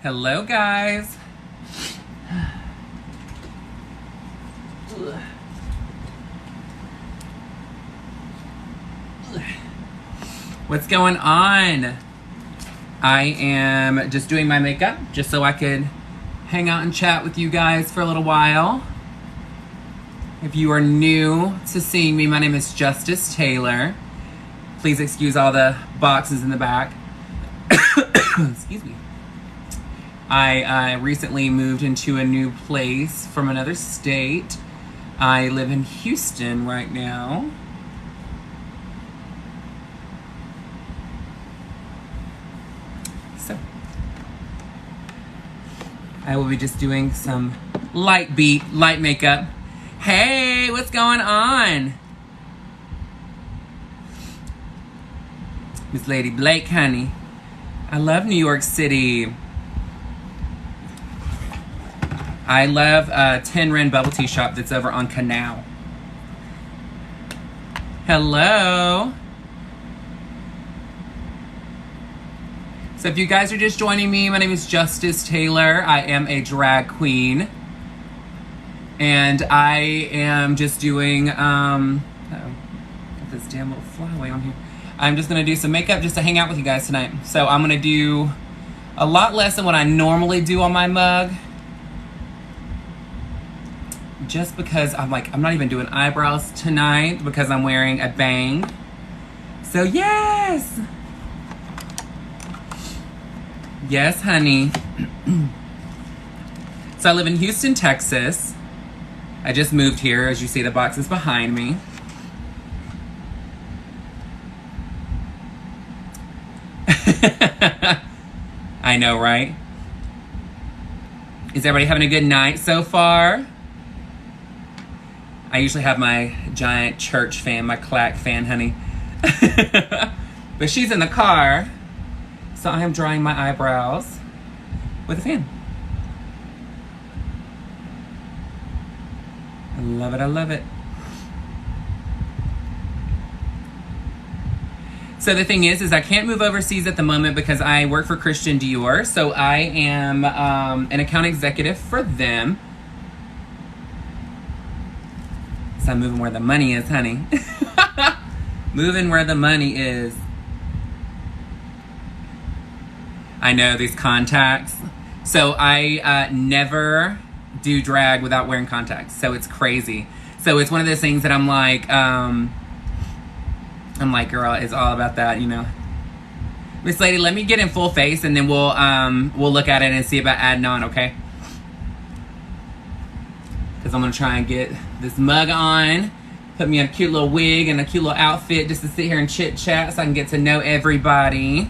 Hello, guys. What's going on? I am just doing my makeup just so I could hang out and chat with you guys for a little while. If you are new to seeing me, my name is Justice Taylor. Please excuse all the boxes in the back. Excuse me. I recently moved into a new place from another state. I live in Houston right now. So, I will be just doing some light makeup. Hey, what's going on? Miss Lady Blake, honey. I love New York City. I love 10 Ren Bubble Tea Shop that's over on Canal. Hello. So if you guys are just joining me, my name is Justice Taylor. I am a drag queen. And I am just doing, got this damn little flyaway on here. I'm just gonna do some makeup just to hang out with you guys tonight. So I'm gonna do a lot less than what I normally do on my mug. Just because I'm not even doing eyebrows tonight because I'm wearing a bang. So yes! Yes, honey. So I live in Houston, Texas. I just moved here. As you see, the box is behind me. I know, right? Is everybody having a good night so far? I usually have my giant church fan, my clack fan, honey. But she's in the car, so I am drying my eyebrows with a fan. I love it, I love it. So the thing is I can't move overseas at the moment because I work for Christian Dior. So I am an account executive for them. So I'm moving where the money is, honey. Moving where the money is. I know, these contacts. So I never do drag without wearing contacts. So it's crazy. So it's one of those things that I'm like, girl, it's all about that, you know. Miss Lady, let me get in full face and then we'll look at it and see about adding on, okay? Because I'm going to try and get this mug on, put me in a cute little wig and a cute little outfit just to sit here and chit chat so I can get to know everybody.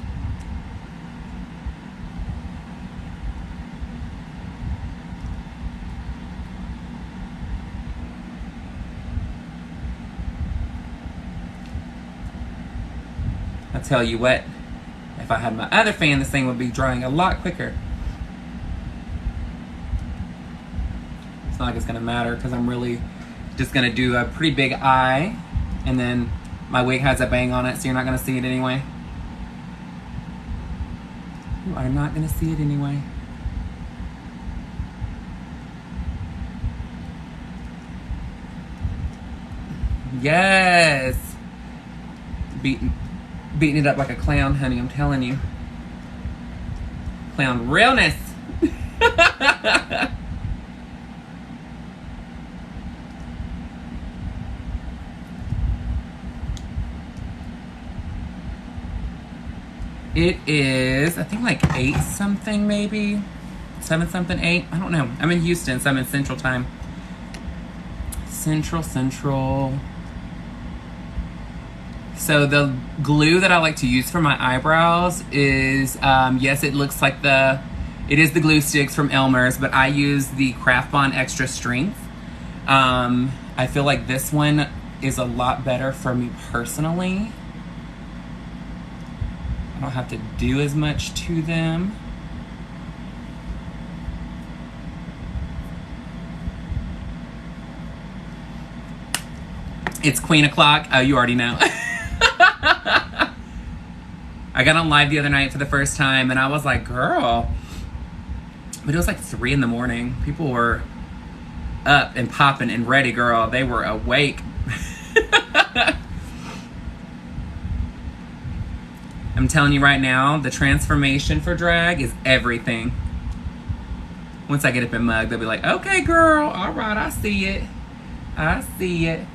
I'll tell you what, if I had my other fan, this thing would be drying a lot quicker. It's not like it's gonna matter because I'm really just gonna do a pretty big eye, and then my wig has a bang on it, so you're not gonna see it anyway. You are not gonna see it anyway. Yes! Beating it up like a clown, honey, I'm telling you. Clown realness! It is, I think like 8 something maybe. 7 something, 8. I don't know. I'm in Houston, so I'm in Central Time. Central. So the glue that I like to use for my eyebrows is, yes, it looks like it is the glue sticks from Elmer's, but I use the Craft Bond Extra Strength. I feel like this one is a lot better for me personally. I don't have to do as much to them. It's Queen O'Clock. Oh, you already know. I got on live the other night for the first time, and I was like, girl, But it was like 3 in the morning. People were up and popping and ready, girl. They were awake. I'm telling you right now, the transformation for drag is everything. Once I get up and mug, they'll be like, okay, girl, all right, I see it. I see it.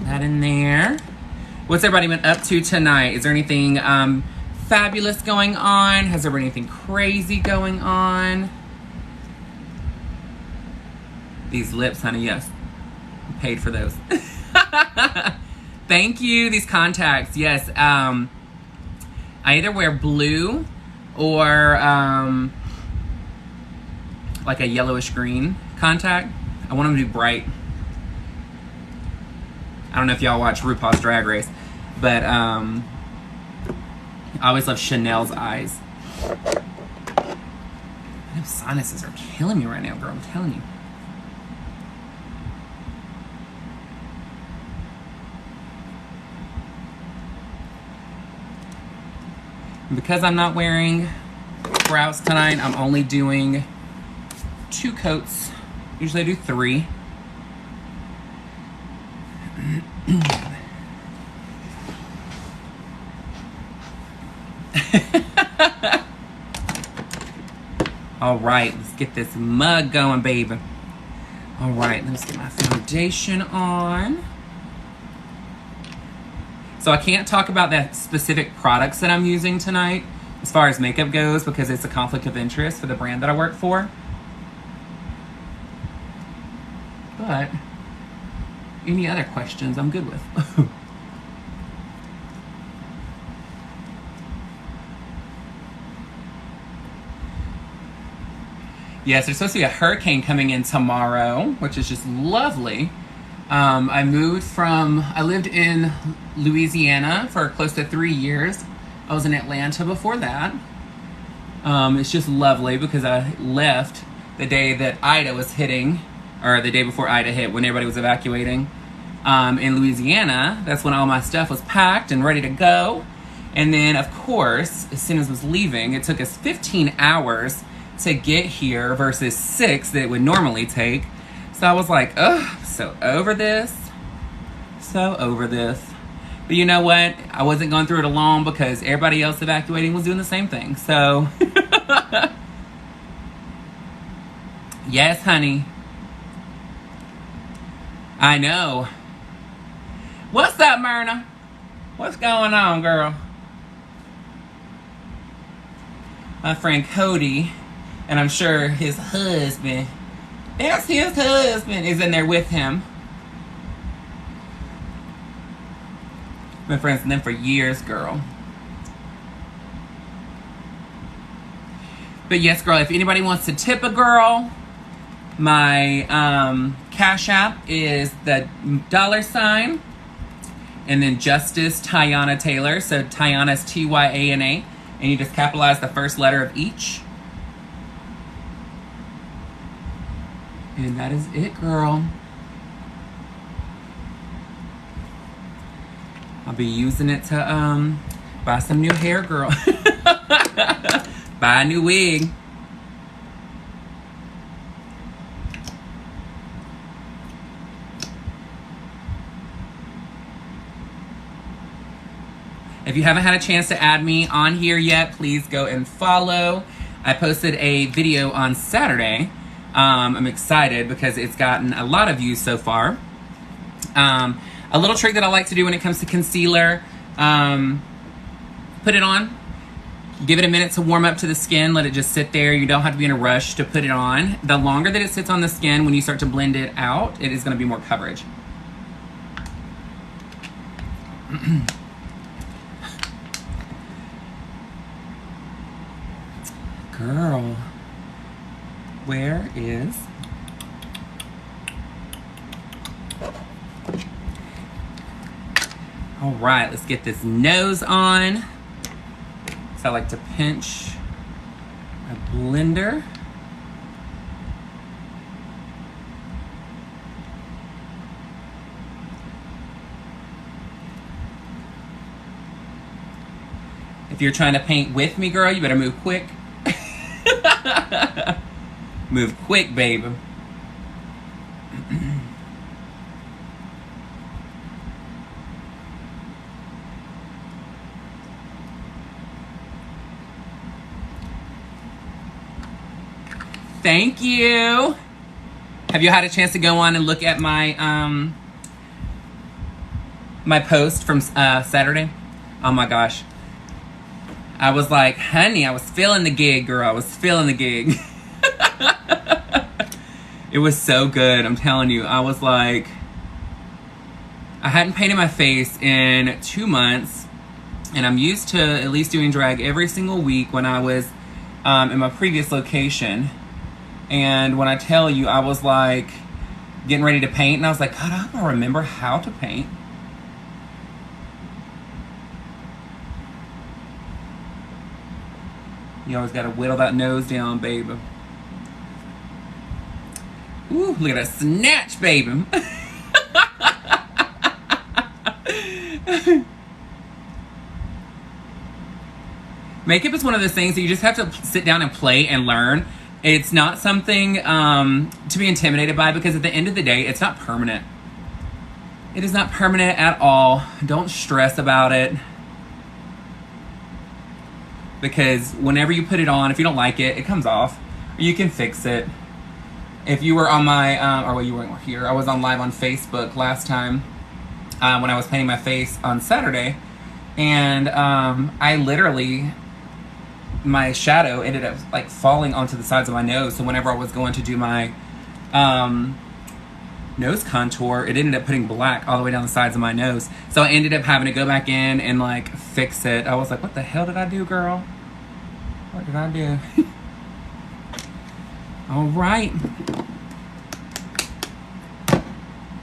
That in there. What's everybody been up to tonight? Is there anything fabulous going on? Has there been anything crazy going on? These lips, honey, yes. I paid for those. Thank you. These contacts, yes. I either wear blue or like a yellowish green contact. I want them to be bright. I don't know if y'all watch RuPaul's Drag Race, but I always love Chanel's eyes. Those sinuses are killing me right now, girl. I'm telling you. And because I'm not wearing brows tonight, I'm only doing 2 coats. Usually I do 3. All right, let's get this mug going, baby. All right, let's get my foundation on. So I can't talk about the specific products that I'm using tonight as far as makeup goes because it's a conflict of interest for the brand that I work for. But any other questions I'm good with. Yes, there's supposed to be a hurricane coming in tomorrow, which is just lovely. I lived in Louisiana for close to 3 years. I was in Atlanta before that. It's just lovely because I left the day that Ida was hitting, or the day before Ida hit, when everybody was evacuating. In Louisiana, that's when all my stuff was packed and ready to go. And then, of course, as soon as I was leaving, it took us 15 hours to get here versus 6 that it would normally take. So I was like, ugh, so over this. So over this. But you know what? I wasn't going through it alone because everybody else evacuating was doing the same thing. So, yes, honey. I know. What's up, Myrna? What's going on, girl? My friend Cody, and I'm sure his husband, that's his husband, is in there with him. Been friends with them for years, girl. But yes, girl, if anybody wants to tip a girl, my Cash App is the $, and then Justice Tiana Taylor. So Tiana's Tyana, and you just capitalize the first letter of each. And that is it, girl. I'll be using it to buy some new hair, girl. Buy a new wig. If you haven't had a chance to add me on here yet, please go and follow. I posted a video on Saturday. I'm excited because it's gotten a lot of views so far. A little trick that I like to do when it comes to concealer, put it on, give it a minute to warm up to the skin, let it just sit there. You don't have to be in a rush to put it on. The longer that it sits on the skin, when you start to blend it out, it is going to be more coverage. Girl, where is... All right, let's get this nose on. So I like to pinch a blender. If you're trying to paint with me, girl, you better move quick. Move quick, baby. Thank you. Have you had a chance to go on and look at my my post from Saturday? Oh my gosh. I was like, honey, I was feeling the gig, girl. I was feeling the gig. It was so good, I'm telling you. I was like, I hadn't painted my face in 2 months, and I'm used to at least doing drag every single week when I was in my previous location. And when I tell you, I was like getting ready to paint, and I was like, God, I don't remember how to paint. You always gotta whittle that nose down, baby. Ooh, look at that snatch, baby. Makeup is one of those things that you just have to sit down and play and learn. It's not something to be intimidated by, because at the end of the day, it's not permanent. It is not permanent at all. Don't stress about it. Because whenever you put it on, if you don't like it, it comes off. You can fix it. If you were on my, or well, you weren't here, I was on live on Facebook last time when I was painting my face on Saturday. And I literally, my shadow ended up like falling onto the sides of my nose. So whenever I was going to do my nose contour, it ended up putting black all the way down the sides of my nose. So I ended up having to go back in and like fix it. I was like, what the hell did I do, girl? What did I do? All right.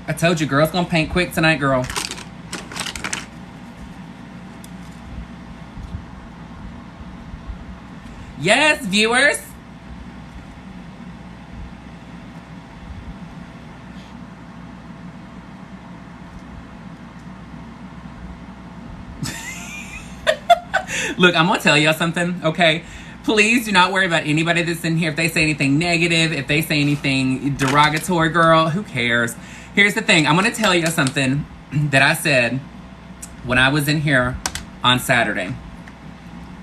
I told you, girl's gonna paint quick tonight, girl. Yes, viewers. Look, I'm gonna tell y'all something, okay? Please do not worry about anybody that's in here. If they say anything negative, if they say anything derogatory, girl, who cares? Here's the thing. I'm gonna tell you something that I said when I was in here on Saturday.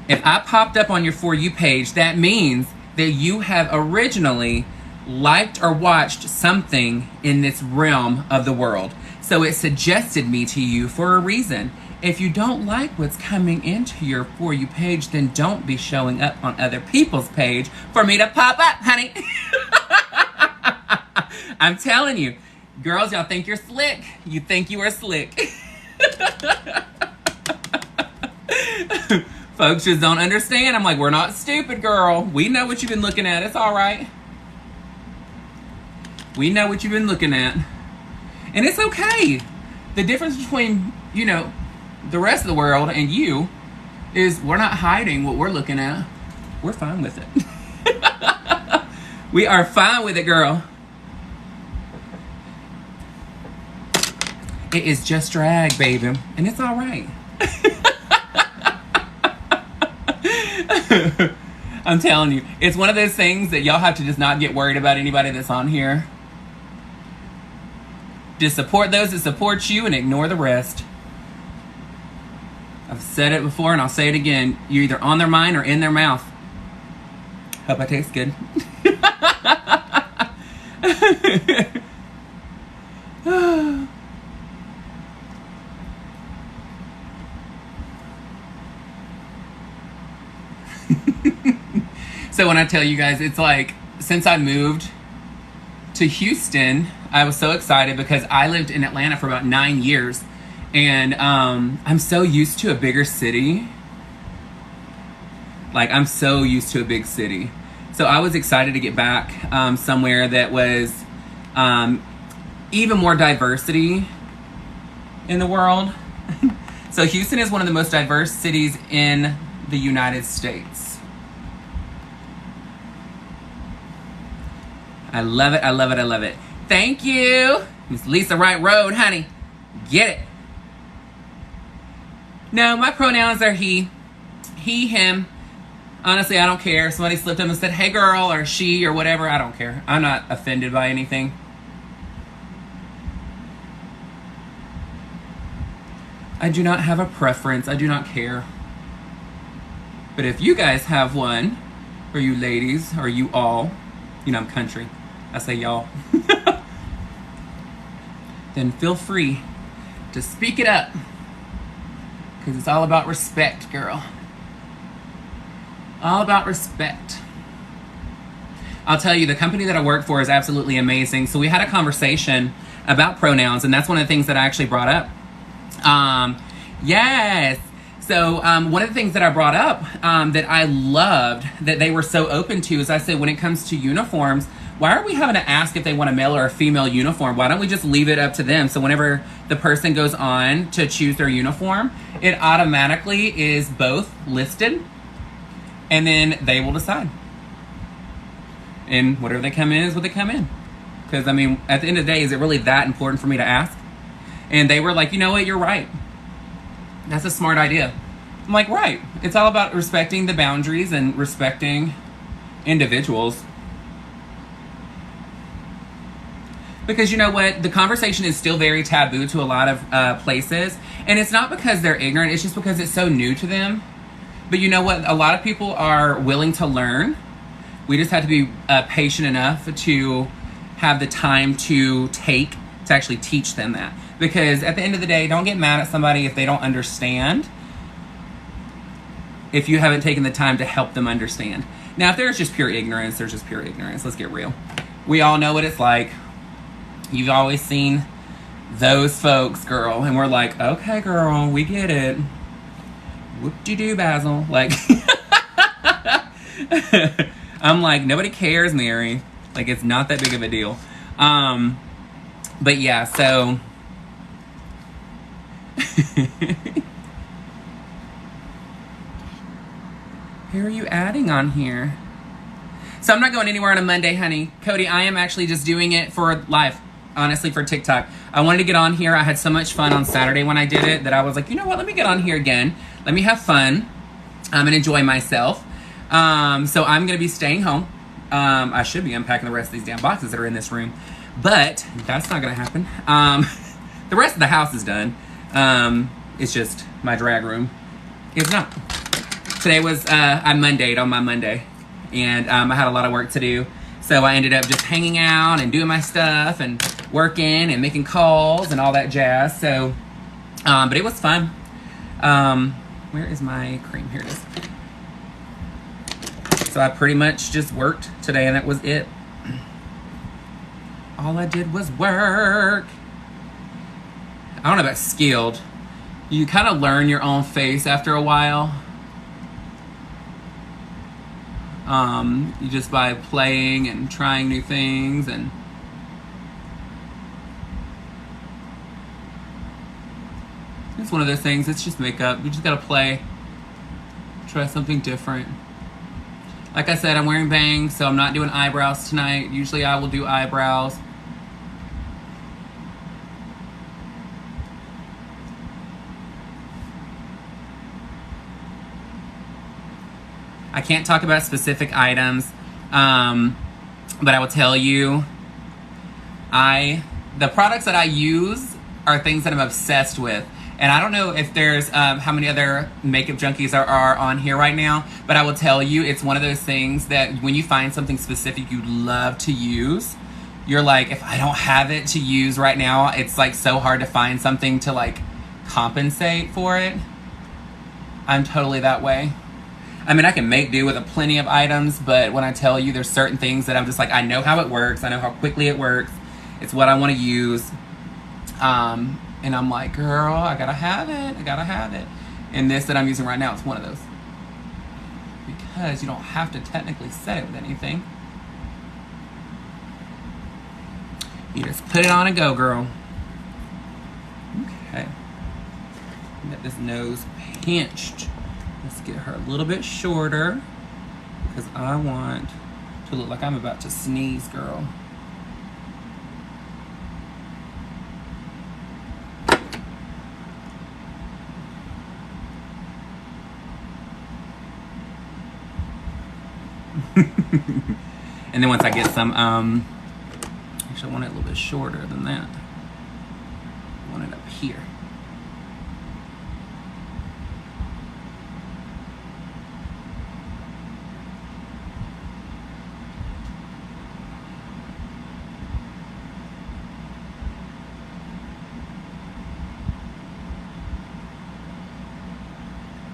If I popped up on your For You page, that means that you have originally liked or watched something in this realm of the world. So it suggested me to you for a reason. If you don't like what's coming into your For You page, then don't be showing up on other people's page for me to pop up, honey. I'm telling you, girls, y'all think you're slick. You think you are slick. Folks just don't understand. I'm like, we're not stupid, girl. We know what you've been looking at. It's all right. We know what you've been looking at. And it's okay. The difference between, you know, the rest of the world and you is we're not hiding what we're looking at. We're fine with it. We are fine with it, girl. It is just drag, baby. And it's all right. I'm telling you, it's one of those things that y'all have to just not get worried about anybody that's on here. Just support those that support you and ignore the rest. I've said it before and I'll say it again. You're either on their mind or in their mouth. Hope I taste good. So when I tell you guys, it's like, since I moved to Houston, I was so excited because I lived in Atlanta for about 9 years. And I'm so used to a bigger city. Like, I'm so used to a big city. So I was excited to get back somewhere that was even more diversity in the world. So Houston is one of the most diverse cities in the United States. I love it, I love it, I love it. Thank you. Miss Lisa Wright Road, honey. Get it. No, my pronouns are he, he, him. Honestly, I don't care. Somebody slipped up and said, hey girl, or she, or whatever. I don't care. I'm not offended by anything. I do not have a preference. I do not care. But if you guys have one, or you ladies, or you all, you know I'm country, I say y'all, then feel free to speak it up. Because it's all about respect, girl. All about respect. I'll tell you, the company that I work for is absolutely amazing. So we had a conversation about pronouns, and that's one of the things that I actually brought up. Yes. So one of the things that I brought up that I loved that they were so open to is I said, when it comes to uniforms, why are we having to ask if they want a male or a female uniform? Why don't we just leave it up to them? So whenever the person goes on to choose their uniform, it automatically is both listed, and then they will decide. And whatever they come in is what they come in. Because, I mean, at the end of the day, is it really that important for me to ask? And they were like, you know what, you're right. That's a smart idea. I'm like, right. It's all about respecting the boundaries and respecting individuals. Because you know what? The conversation is still very taboo to a lot of places. And it's not because they're ignorant. It's just because it's so new to them. But you know what? A lot of people are willing to learn. We just have to be patient enough to have the time to actually teach them that. Because at the end of the day, don't get mad at somebody if they don't understand, if you haven't taken the time to help them understand. Now, if there's just pure ignorance, there's just pure ignorance. Let's get real. We all know what it's like. You've always seen those folks, girl, and we're like, okay, girl, we get it. Whoop-de-doo, Basil. Like, I'm like, nobody cares, Mary. Like, it's not that big of a deal. But yeah, so... Who are you adding on here? So I'm not going anywhere on a Monday, honey. Cody, I am actually just doing it for live. Honestly, for TikTok. I wanted to get on here. I had so much fun on Saturday when I did it that I was like, you know what? Let me get on here again. Let me have fun and enjoy myself. So I'm going to be staying home. I should be unpacking the rest of these damn boxes that are in this room. But that's not going to happen. The rest of the house is done. It's just my drag room is not. Today was, I Mondayed on my Monday. And I had a lot of work to do. So I ended up just hanging out and doing my stuff and working and making calls and all that jazz. So, but it was fun. Where is my cream? Here it is. So I pretty much just worked today and that was it. All I did was work. I don't know about skilled. You kind of learn your own face after a while. You just by playing and trying new things and it's one of those things. It's just makeup. You just gotta play, try something different. Like I said, I'm wearing bangs, so I'm not doing eyebrows tonight. Usually I will do eyebrows. I can't talk about specific items, but I will tell you, the products that I use are things that I'm obsessed with. And I don't know if there's how many other makeup junkies are on here right now, but I will tell you, it's one of those things that when you find something specific you love to use, you're like, if I don't have it to use right now, it's like so hard to find something to like compensate for it. I'm totally that way. I mean, I can make do with plenty of items, but when I tell you there's certain things that I'm just like, I know how it works. I know how quickly it works. It's what I want to use. And I'm like, girl, I gotta have it. I gotta have it. And this that I'm using right now is one of those. Because you don't have to technically set it with anything. You just put it on and go, girl. Okay. Get this nose pinched. Let's get her a little bit shorter because I want to look like I'm about to sneeze, girl. And then once I get some, actually I want it a little bit shorter than that. I want it up here.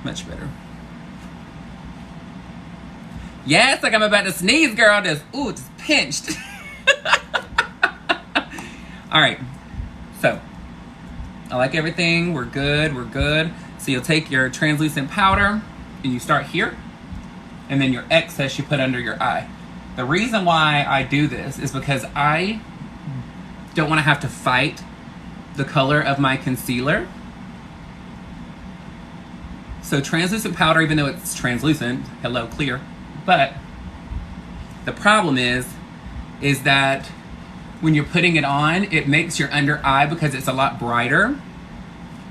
Much better. Yes, like I'm about to sneeze, girl. Just pinched. All right. So, I like everything. We're good. We're good. So you'll take your translucent powder and you start here. And then your excess you put under your eye. The reason why I do this is because I don't want to have to fight the color of my concealer. So translucent powder, even though it's translucent, hello, clear. But the problem is that when you're putting it on, it makes your under eye, because it's a lot brighter,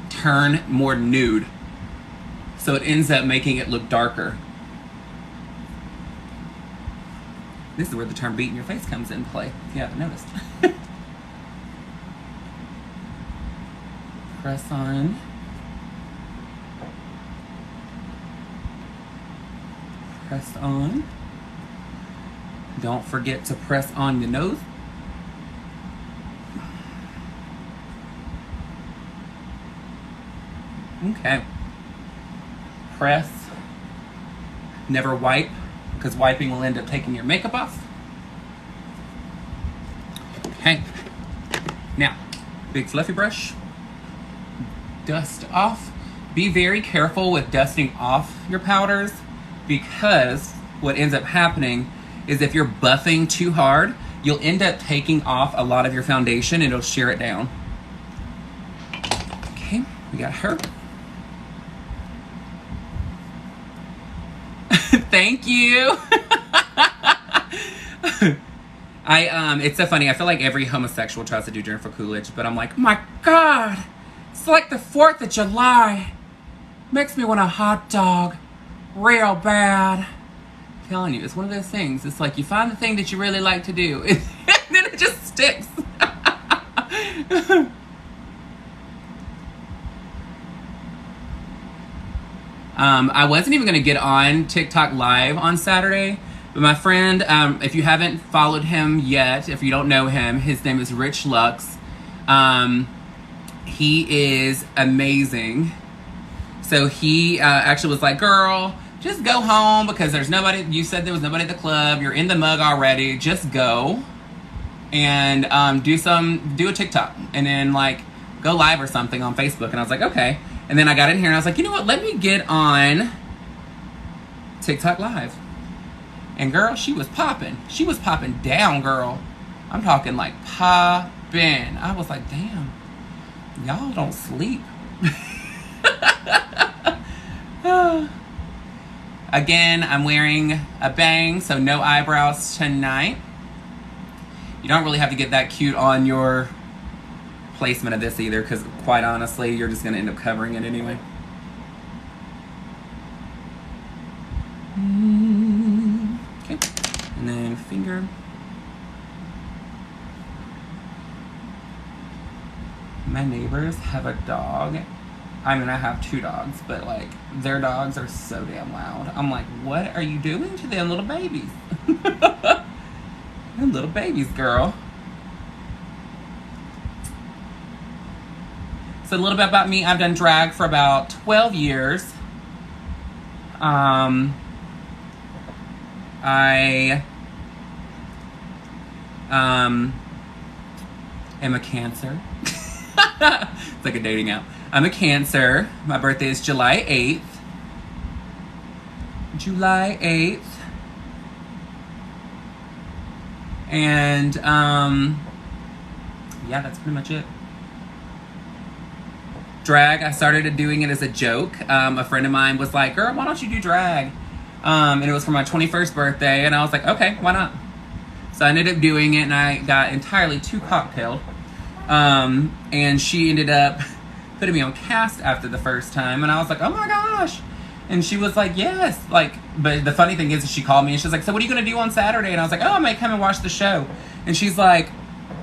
turn more nude. So it ends up making it look darker. This is where the term beat in your face comes into play, if you haven't noticed. Press on. Press on. Don't forget to press on your nose. Okay. Press. Never wipe, because wiping will end up taking your makeup off. Okay. Now, big fluffy brush. Dust off. Be very careful with dusting off your powders, because what ends up happening is if you're buffing too hard, you'll end up taking off a lot of your foundation and it'll shear it down. Okay, we got her. Thank you. It's so funny. I feel like every homosexual tries to do Jennifer Coolidge, but I'm like, my God, it's like the 4th of July. Makes me want a hot dog. Real bad. I'm telling you, it's one of those things. It's like you find the thing that you really like to do, and then it just sticks. I wasn't even going to get on TikTok live on Saturday, but my friend, if you haven't followed him yet, if you don't know him, his name is Rich Lux. He is amazing. So he actually was like, girl, just go home, because there's nobody. You said there was nobody at the club. You're in the mug already. Just go and do a TikTok, and then like go live or something on Facebook. And I was like, okay. And then I got in here and I was like, you know what? Let me get on TikTok live. And girl, she was popping. She was popping down, girl. I'm talking like popping. I was like, damn, y'all don't sleep. Again, I'm wearing a bang, so no eyebrows tonight. You don't really have to get that cute on your placement of this either, because quite honestly, you're just going to end up covering it anyway. Okay, and then finger. My neighbors have a dog. I mean, I have 2 dogs, but like their dogs are so damn loud. I'm like, what are you doing to them little babies? Them little babies, girl. So a little bit about me. I've done drag for about 12 years. I am a Cancer. It's like a dating app. I'm a Cancer. My birthday is July 8th. July 8th. And, yeah, that's pretty much it. Drag, I started doing it as a joke. A friend of mine was like, girl, why don't you do drag? And it was for my 21st birthday. And I was like, okay, why not? So I ended up doing it, and I got entirely too cocktailed. And she ended up putting me on cast after the first time, and I was like, oh my gosh. And she was like, yes. Like, but the funny thing is she called me and she's like, so what are you going to do on Saturday? And I was like, oh, I might come and watch the show. And she's like,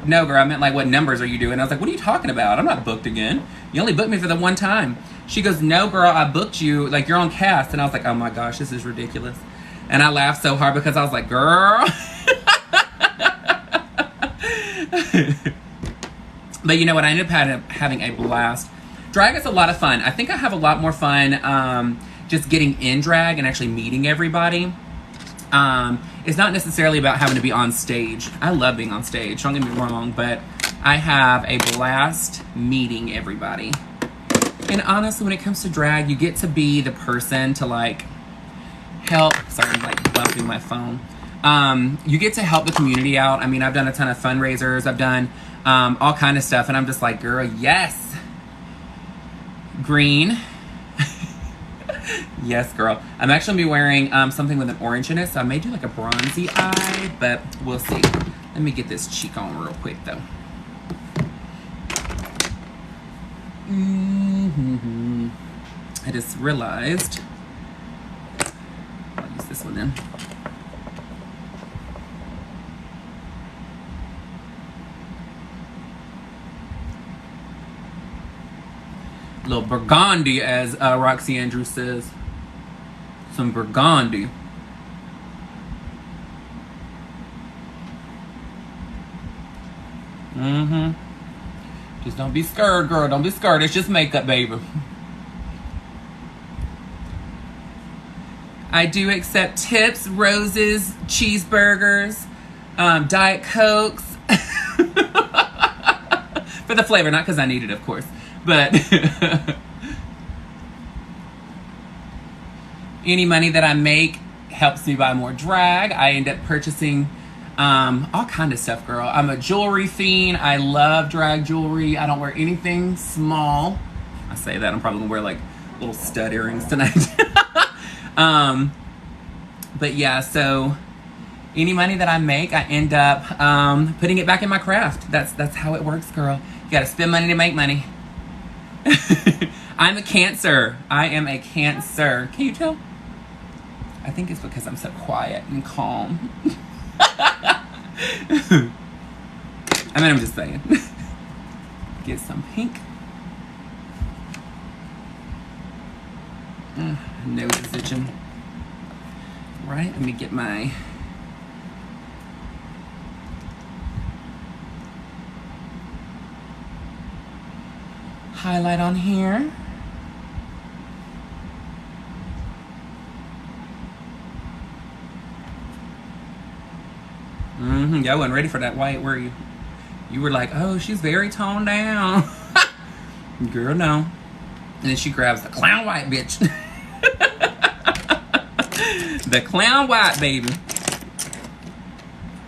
no, girl, I meant like, what numbers are you doing? I was like, what are you talking about? I'm not booked again. You only booked me for the one time. She goes, no, girl, I booked you. Like, you're on cast. And I was like, oh my gosh, this is ridiculous. And I laughed so hard because I was like, girl. But you know what? I ended up having a blast. Drag is a lot of fun. I think I have a lot more fun just getting in drag and actually meeting everybody. It's not necessarily about having to be on stage. I love being on stage, don't get me wrong, but I have a blast meeting everybody. And honestly, when it comes to drag, you get to be the person to like help. Sorry, I'm like bumping my phone. You get to help the community out. I mean, I've done a ton of fundraisers. I've done all kind of stuff, and I'm just like, girl, yes. Green. Yes, girl. I'm actually gonna be wearing something with an orange in it, so I may do like a bronzy eye, but we'll see. Let me get this cheek on real quick, though. I just realized. I'll use this one then. Little burgundy, as Roxy Andrews says. Some burgundy. Just don't be scared, girl. Don't be scared. It's just makeup, baby. I do accept tips, roses, cheeseburgers, Diet Cokes. For the flavor, not because I need it, of course. But any money that I make helps me buy more drag. I end up purchasing all kind of stuff, girl. I'm a jewelry fiend. I love drag jewelry. I don't wear anything small. I say that. I'm probably gonna wear like little stud earrings tonight. But yeah, so any money that I make, I end up putting it back in my craft. That's how it works, girl. You gotta spend money to make money. I'm a Cancer. I am a Cancer. Can you tell? I think it's because I'm so quiet and calm. I mean, I'm just saying. Get some pink. Nose is itching. Right, let me get my highlight on here. Y'all wasn't ready for that white, were you? You were like, oh, she's very toned down. Girl, no. And then she grabs the clown white, bitch. The clown white, baby.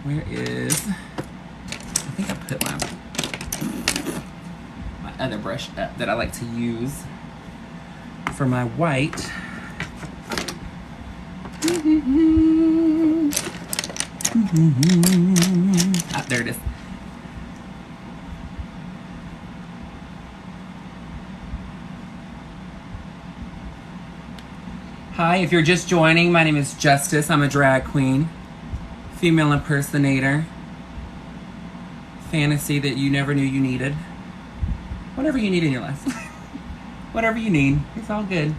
Where is... I think I put my other brush up that I like to use for my white. Ah, there it is. Hi, if you're just joining, my name is Justice. I'm a drag queen, female impersonator, fantasy that you never knew you needed. Whatever you need in your life. Whatever you need, it's all good.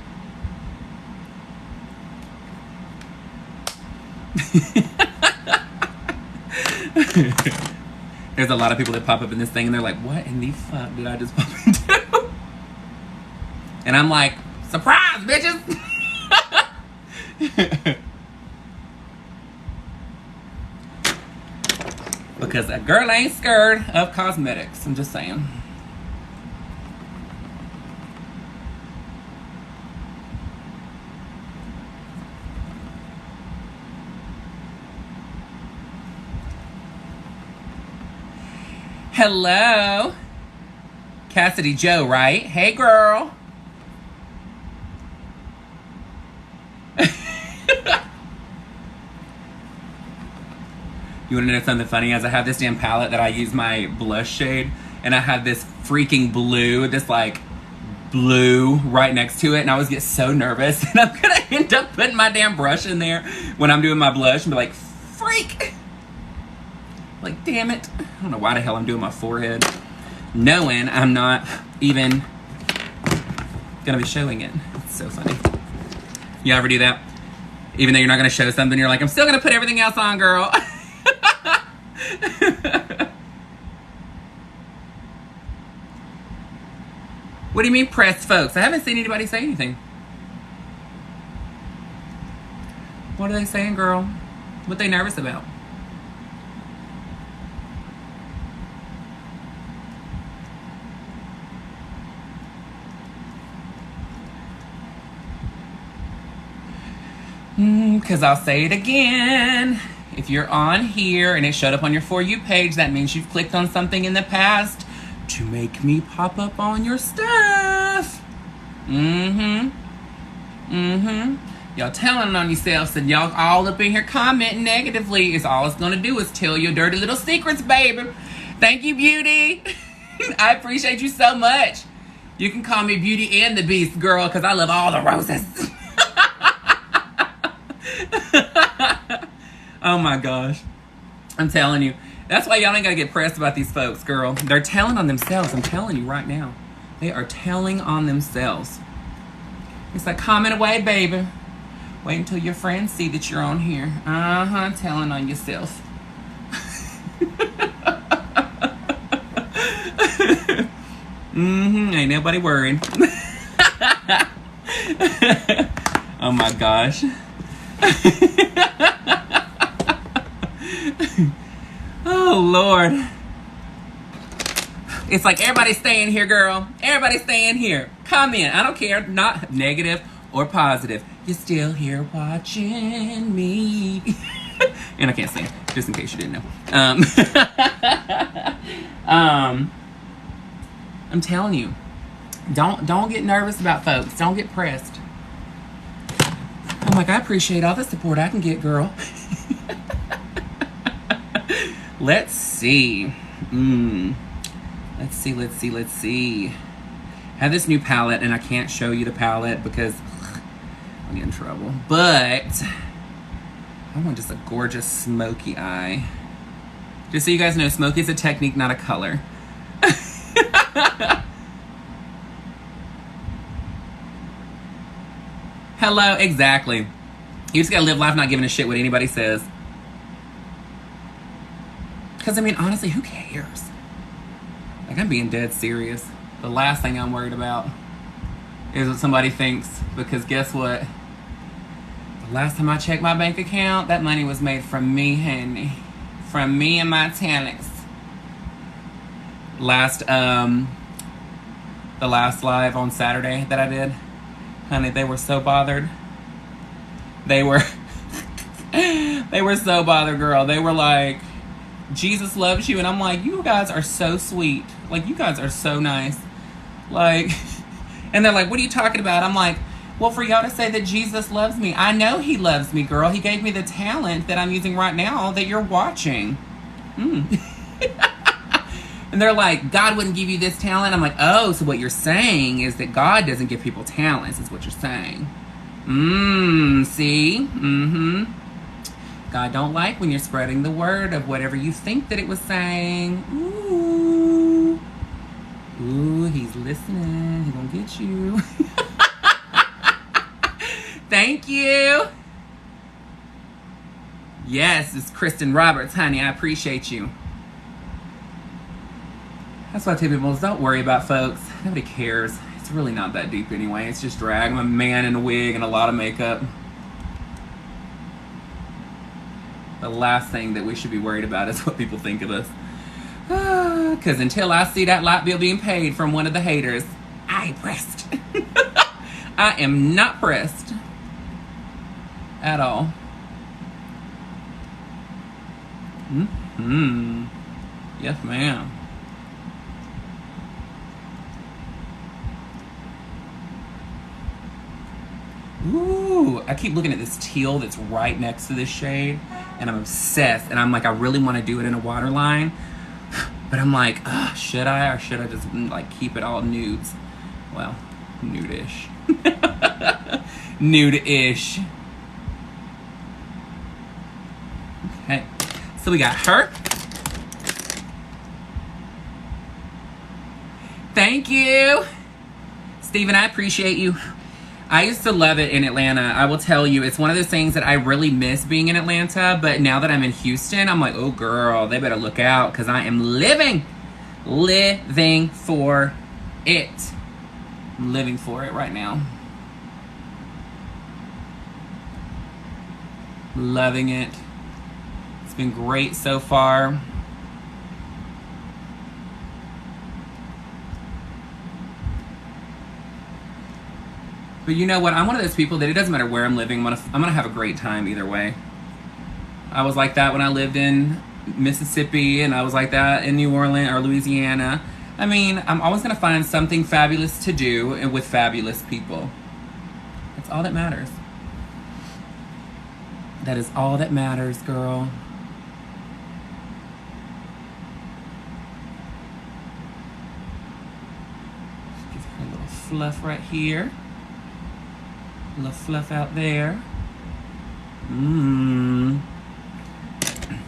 There's a lot of people that pop up in this thing and they're like, what in the fuck did I just pop into? And I'm like, surprise, bitches! Because a girl ain't scared of cosmetics. I'm just saying. Hello. Cassidy Joe, right? Hey, girl. You want to know something funny? As I have this damn palette that I use my blush shade, and I have this freaking blue, this like blue right next to it, and I always get so nervous and I'm gonna end up putting my damn brush in there when I'm doing my blush and be like, freak! Like, damn it. I don't know why the hell I'm doing my forehead, knowing I'm not even gonna be showing it. It's so funny. You ever do that? Even though you're not gonna show something, you're like, I'm still gonna put everything else on, girl. What do you mean pressed, folks? I haven't seen anybody say anything. What are they saying, girl? What they nervous about? Because I'll say it again. If you're on here and it showed up on your For You page, that means you've clicked on something in the past to make me pop up on your stuff. Y'all telling on yourselves and y'all all up in here commenting negatively is all it's gonna do is tell your dirty little secrets, baby. Thank you, Beauty. I appreciate you so much. You can call me Beauty and the Beast, girl, because I love all the roses. Oh my gosh. I'm telling you. That's why y'all ain't gotta get pressed about these folks, girl. They're telling on themselves. I'm telling you right now. They are telling on themselves. It's like, comment away, baby. Wait until your friends see that you're on here. Telling on yourself. Ain't nobody worried. Oh my gosh. Oh Lord. It's like, everybody staying here, girl. Everybody staying here. Comment. I don't care. Not negative or positive. You're still here watching me. And I can't sing, just in case you didn't know. I'm telling you, don't get nervous about folks. Don't get pressed. I'm like, I appreciate all the support I can get, girl. Let's see. Let's see. I have this new palette, and I can't show you the palette because I'll get in trouble. But I want just a gorgeous smoky eye. Just so you guys know, smoky is a technique, not a color. Hello, exactly. You just gotta live life not giving a shit what anybody says. Because, I mean, honestly, who cares? Like, I'm being dead serious. The last thing I'm worried about is what somebody thinks. Because guess what? The last time I checked my bank account, that money was made from me, honey. From me and my talents. The last live on Saturday that I did, honey, they were so bothered. They were so bothered, girl. They were like, Jesus loves you. And I'm like, you guys are so sweet. Like, you guys are so nice. Like, and they're like, what are you talking about? I'm like, well, for y'all to say that Jesus loves me, I know he loves me, girl. He gave me the talent that I'm using right now that you're watching. And they're like, God wouldn't give you this talent. I'm like, oh, so what you're saying is that God doesn't give people talents, is what you're saying. See? God don't like when you're spreading the word of whatever you think that it was saying. Ooh, he's listening. He's gonna get you. Thank you. Yes, it's Kristen Roberts, honey. I appreciate you. That's why I tell people, don't worry about folks. Nobody cares. It's really not that deep anyway. It's just drag. I'm a man in a wig and a lot of makeup. The last thing that we should be worried about is what people think of us. Because until I see that light bill being paid from one of the haters, I ain't pressed. I am not pressed. At all. Yes, ma'am. Ooh, I keep looking at this teal that's right next to this shade, and I'm obsessed. And I'm like, I really want to do it in a waterline, but I'm like, should I, or should I just like keep it all nudes? Well, Nude-ish. Nude-ish. Okay, so we got her. Thank you. Steven, I appreciate you. I used to love it in Atlanta. I will tell you, it's one of those things that I really miss being in Atlanta, but now that I'm in Houston, I'm like, oh girl, they better look out, because I am living for it. I'm living for it right now. Loving it. It's been great so far. But you know what? I'm one of those people that it doesn't matter where I'm living. I'm gonna have a great time either way. I was like that when I lived in Mississippi, and I was like that in New Orleans or Louisiana. I mean, I'm always gonna find something fabulous to do and with fabulous people. That's all that matters. That is all that matters, girl. Just give her a little fluff right here. A little fluff out there.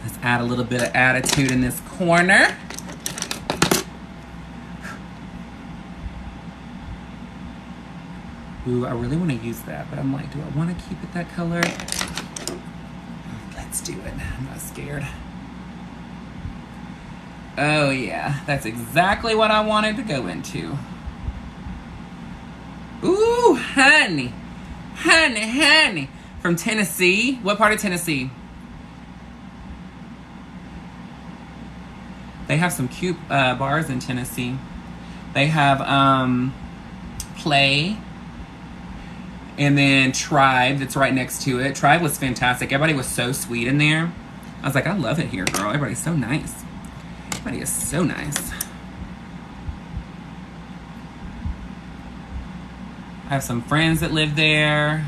Let's add a little bit of attitude in this corner. Ooh, I really want to use that, but I'm like, do I want to keep it that color? Let's do it. I'm not scared. Oh yeah, that's exactly what I wanted to go into. Ooh, honey. Honey, honey. From Tennessee. What part of Tennessee? They have some cute bars in Tennessee. They have Play, and then Tribe that's right next to it. Tribe was fantastic. Everybody was so sweet in there. I was like, I love it here, girl. Everybody's so nice. Everybody is so nice. I have some friends that live there.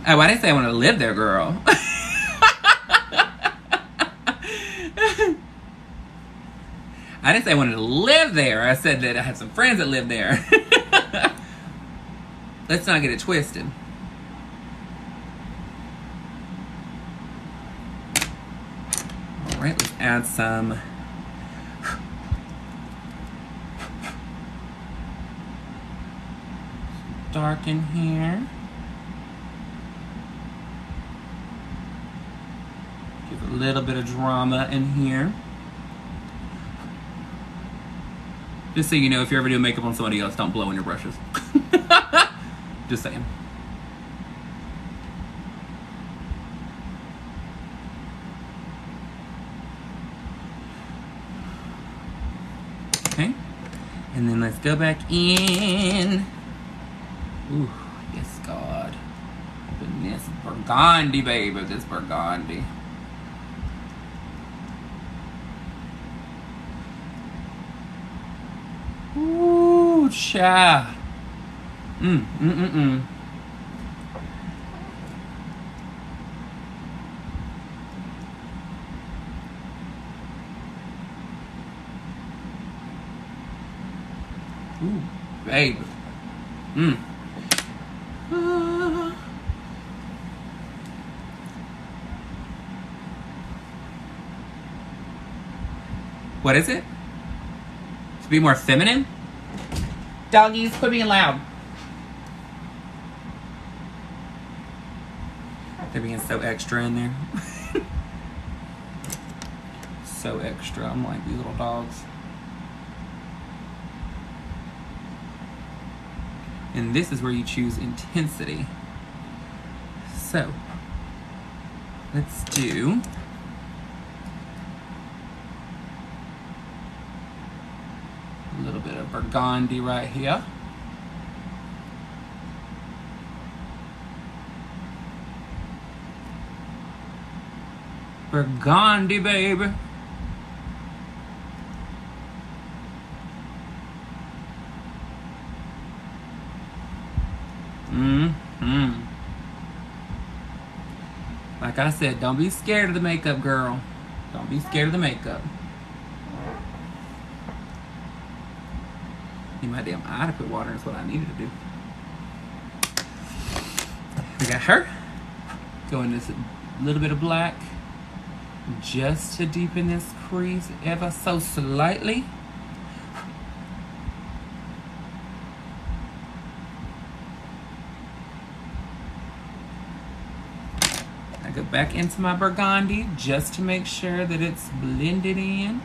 Oh, I didn't say I want to live there, girl. I didn't say I wanted to live there. I said that I have some friends that live there. Let's not get it twisted. All right, let's add some dark in here. Give a little bit of drama in here. Just so you know, if you're ever doing makeup on somebody else, don't blow in your brushes. Just saying. Okay. And then let's go back in. Ooh, yes, God. Goodness, burgundy, baby. This burgundy. Ooh, child. Ooh, baby. What is it? To be more feminine? Doggies, quit being loud. They're being so extra in there. So extra. I'm like these little dogs. And this is where you choose intensity. So, let's do a little bit of burgundy right here. Burgundy, baby. Mm-hmm. Like I said, don't be scared of the makeup, girl. Don't be scared of the makeup. Need my damn eye to put water is what I needed to do. We got her. Going this little bit of black just to deepen this crease ever so slightly. I go back into my burgundy just to make sure that it's blended in.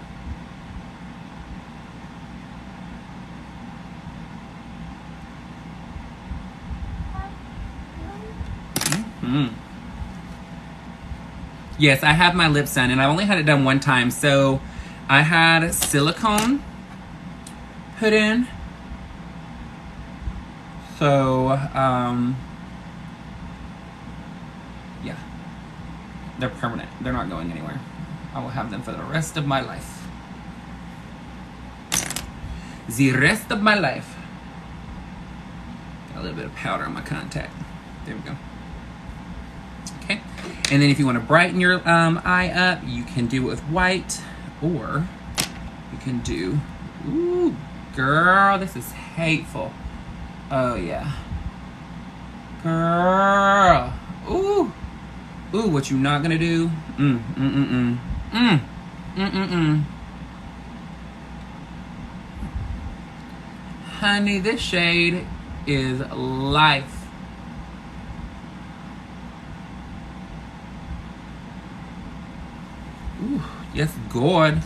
Yes, I have my lips done, and I only had it done one time. So I had silicone put in. So, yeah. They're permanent. They're not going anywhere. I will have them for the rest of my life. The rest of my life. Got a little bit of powder on my contact. There we go. Okay. And then if you want to brighten your eye up, you can do it with white, or you can do, ooh, girl, this is hateful. Oh, yeah. Girl. Ooh. Ooh, what you not gonna do? Honey, this shade is life. Ooh, yes, God.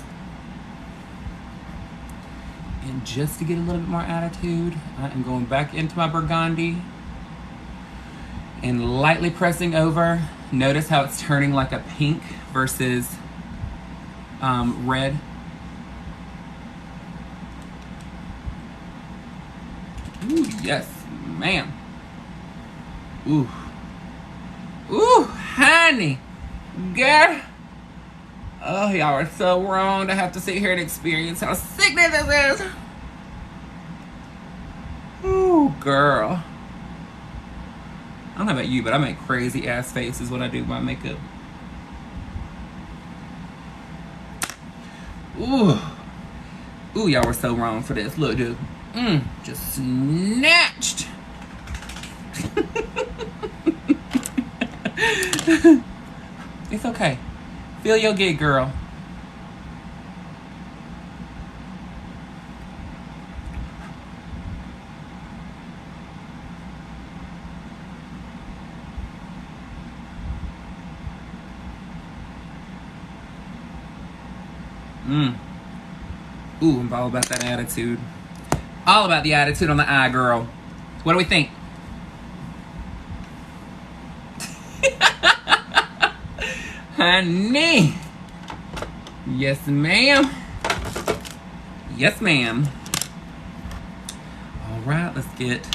And just to get a little bit more attitude, I am going back into my burgundy and lightly pressing over. Notice how it's turning like a pink versus red. Ooh, yes, ma'am. Ooh. Ooh, honey. Girl. Oh, y'all are so wrong to have to sit here and experience how sickening this is. Ooh, girl. I don't know about you, but I make crazy ass faces when I do my makeup. Ooh. Ooh, y'all were so wrong for this. Look, dude. Just snatched. It's okay. Feel your gig, girl. Ooh, I'm all about that attitude. All about the attitude on the eye, girl. What do we think? Honey. Yes, ma'am. Yes, ma'am. All right, let's get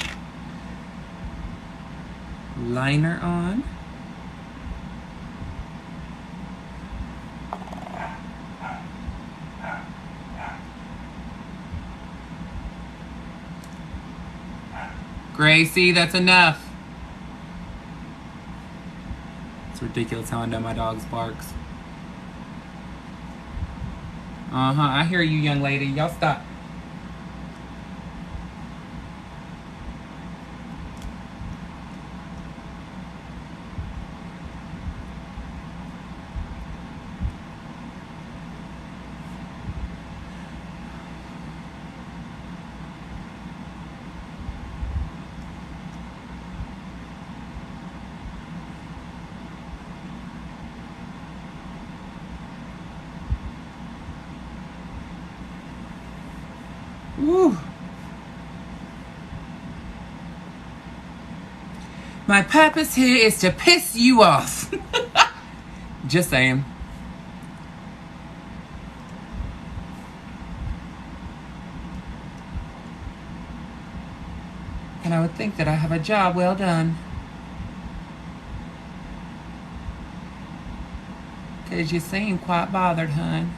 liner on. Gracie, that's enough. It's ridiculous how I know my dog's barks. I hear you, young lady. Y'all stop. Woo. My purpose here is to piss you off. Just saying. And I would think that I have a job well done. Because you seem quite bothered, hon.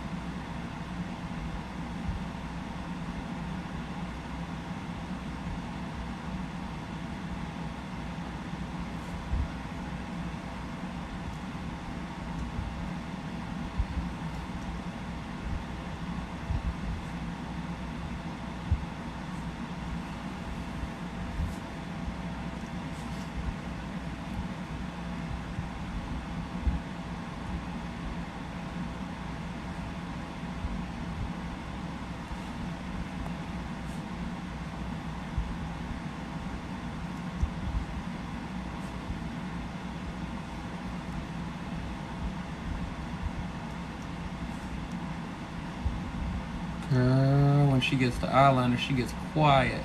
Girl, when she gets to eyeliner, she gets quiet.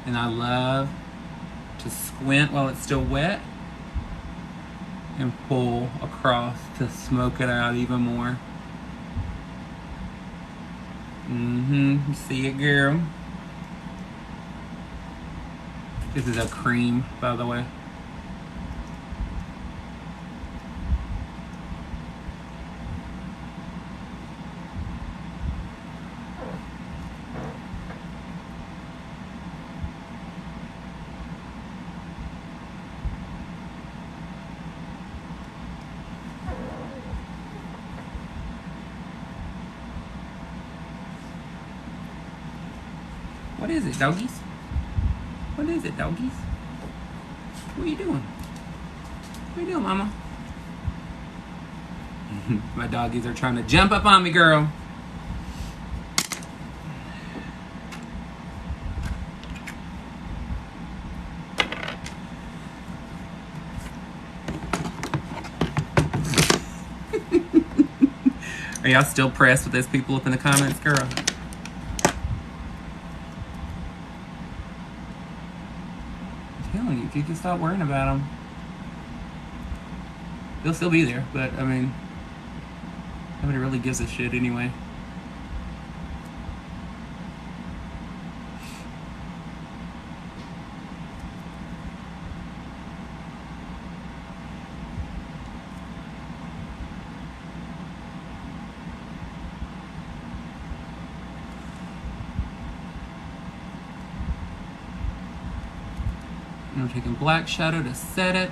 And I love to squint while it's still wet and pull across to smoke it out even more. See it, girl? This is a cream, by the way. What is it, doggies? What is it, doggies? What are you doing? What are you doing, mama? My doggies are trying to jump up on me, girl. Are y'all still pressed with those people up in the comments, girl? If you can stop worrying about them, they'll still be there, but I mean, nobody really gives a shit anyway. I'm taking black shadow to set it.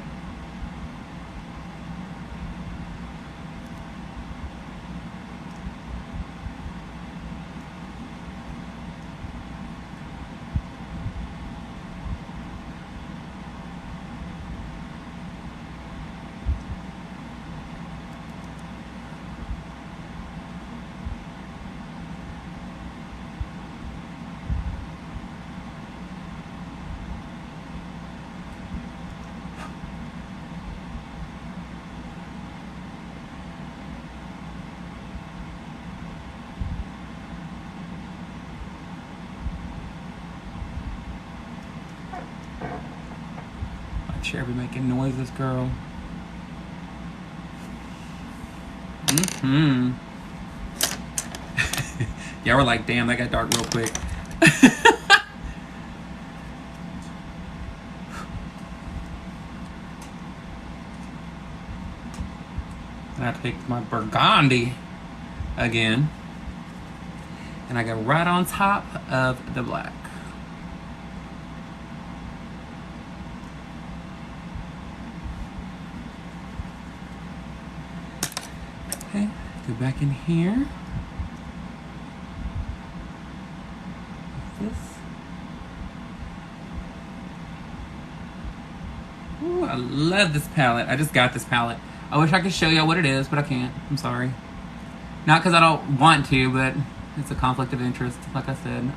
Chair be making noises, girl. Yeah, we're like, damn, that got dark real quick. And I take my burgundy again, and I go right on top of the black. Okay, go back in here. This. Ooh, I love this palette. I just got this palette. I wish I could show y'all what it is, but I can't. I'm sorry. Not because I don't want to, but it's a conflict of interest, like I said.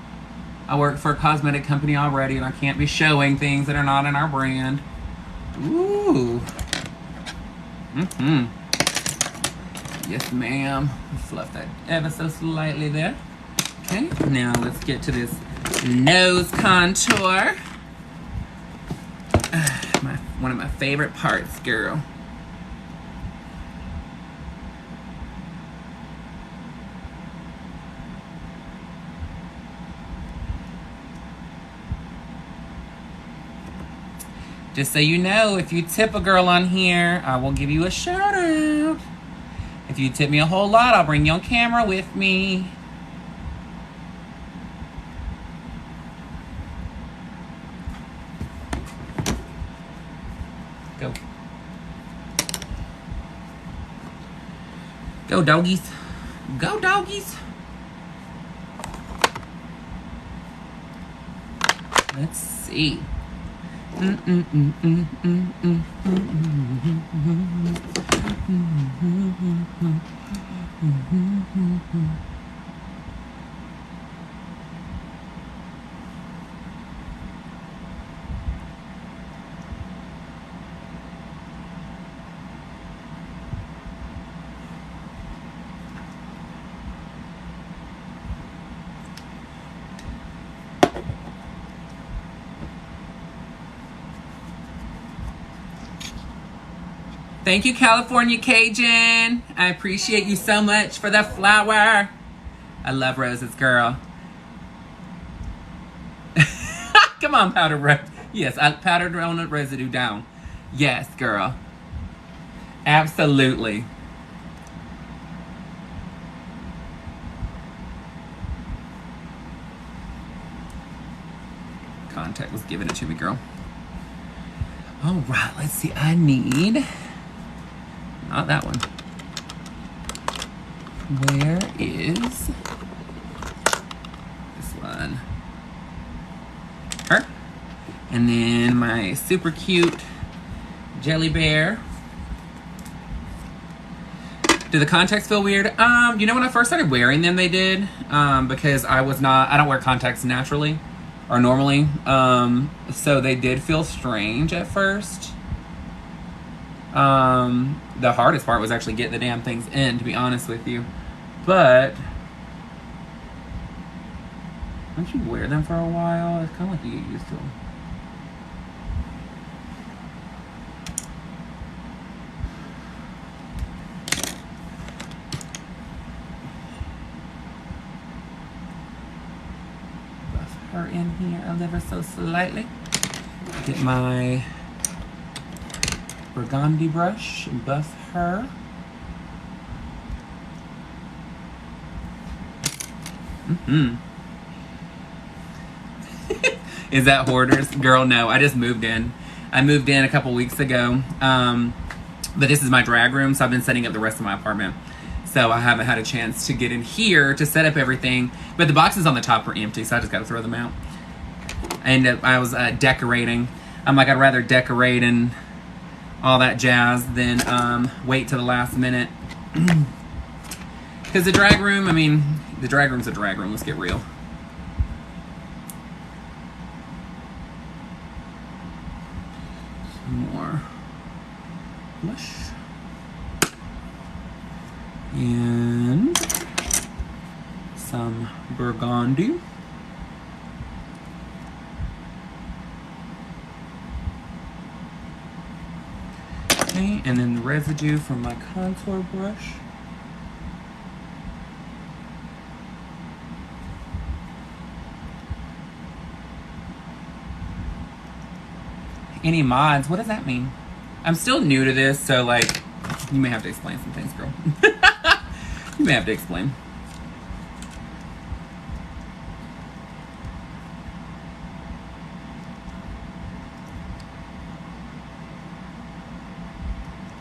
I work for a cosmetic company already, and I can't be showing things that are not in our brand. Ooh. Yes, ma'am. Fluff that ever so slightly there. Okay, now let's get to this nose contour. One of my favorite parts, girl. Just so you know, if you tip a girl on here, I will give you a shout out. If you tip me a whole lot, I'll bring you on camera with me. Go. Go, doggies. Go, doggies. Let's see. Thank you, California Cajun. I appreciate you so much for the flower. I love roses, girl. Come on, powdered rose. Yes, I powdered donut residue down. Yes, girl. Absolutely. Contact was giving it to me, girl. All right, let's see. I need... Not that one. Where is this one? Her. And then my super cute jelly bear. Do the contacts feel weird? You know, when I first started wearing them, they did. Because I don't wear contacts naturally or normally. So they did feel strange at first. The hardest part was actually getting the damn things in, to be honest with you. But once you wear them for a while, it's kind of like you get used to them. Buff her in here ever so slightly. Get my burgundy brush and buff her. Is that hoarders? Girl, no. I just moved in. I moved in a couple weeks ago. But this is my drag room, so I've been setting up the rest of my apartment. So I haven't had a chance to get in here to set up everything. But the boxes on the top are empty, so I just got to throw them out. And I was decorating. I'm like, I'd rather decorate and all that jazz than wait till the last minute. Because the drag room, I mean, the drag room's a drag room. Let's get real. Some more blush. And some burgundy. Okay, and then the residue from my contour brush. Any mods? What does that mean? I'm still new to this, so like, you may have to explain some things, girl. You may have to explain.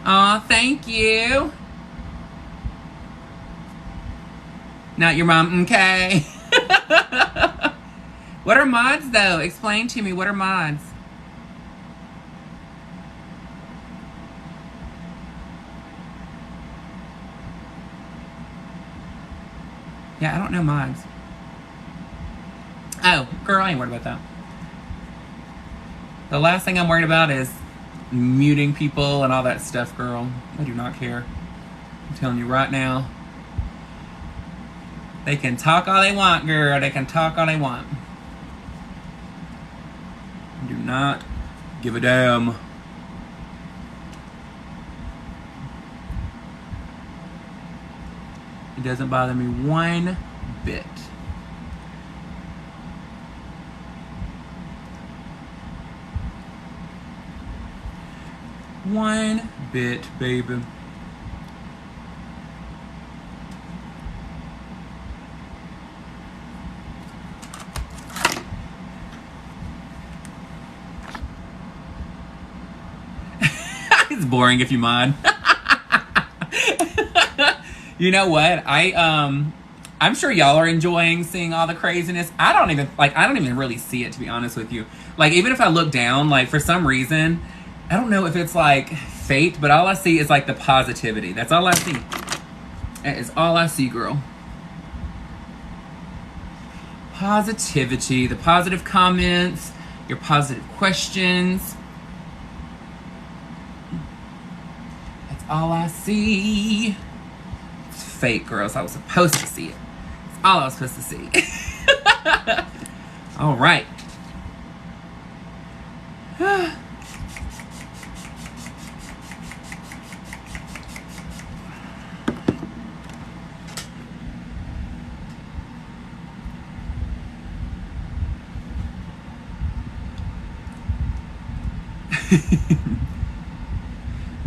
Aw, thank you. Not your mom, okay. What are mods, though? Explain to me, what are mods? Yeah, I don't know mods. Oh, girl, I ain't worried about that. The last thing I'm worried about is muting people and all that stuff, girl. I do not care. I'm telling you right now. They can talk all they want, girl. They can talk all they want. I do not give a damn. It doesn't bother me one bit. One bit, baby. It's boring if you mod. You know what? I'm sure y'all are enjoying seeing all the craziness. I don't even really see it, to be honest with you. Like, even if I look down, like, for some reason, I don't know if it's like fate, but all I see is like the positivity. That's all I see. That is all I see, girl. Positivity, the positive comments, your positive questions. That's all I see. It's fate, girls. I was supposed to see it. It's all I was supposed to see. All right.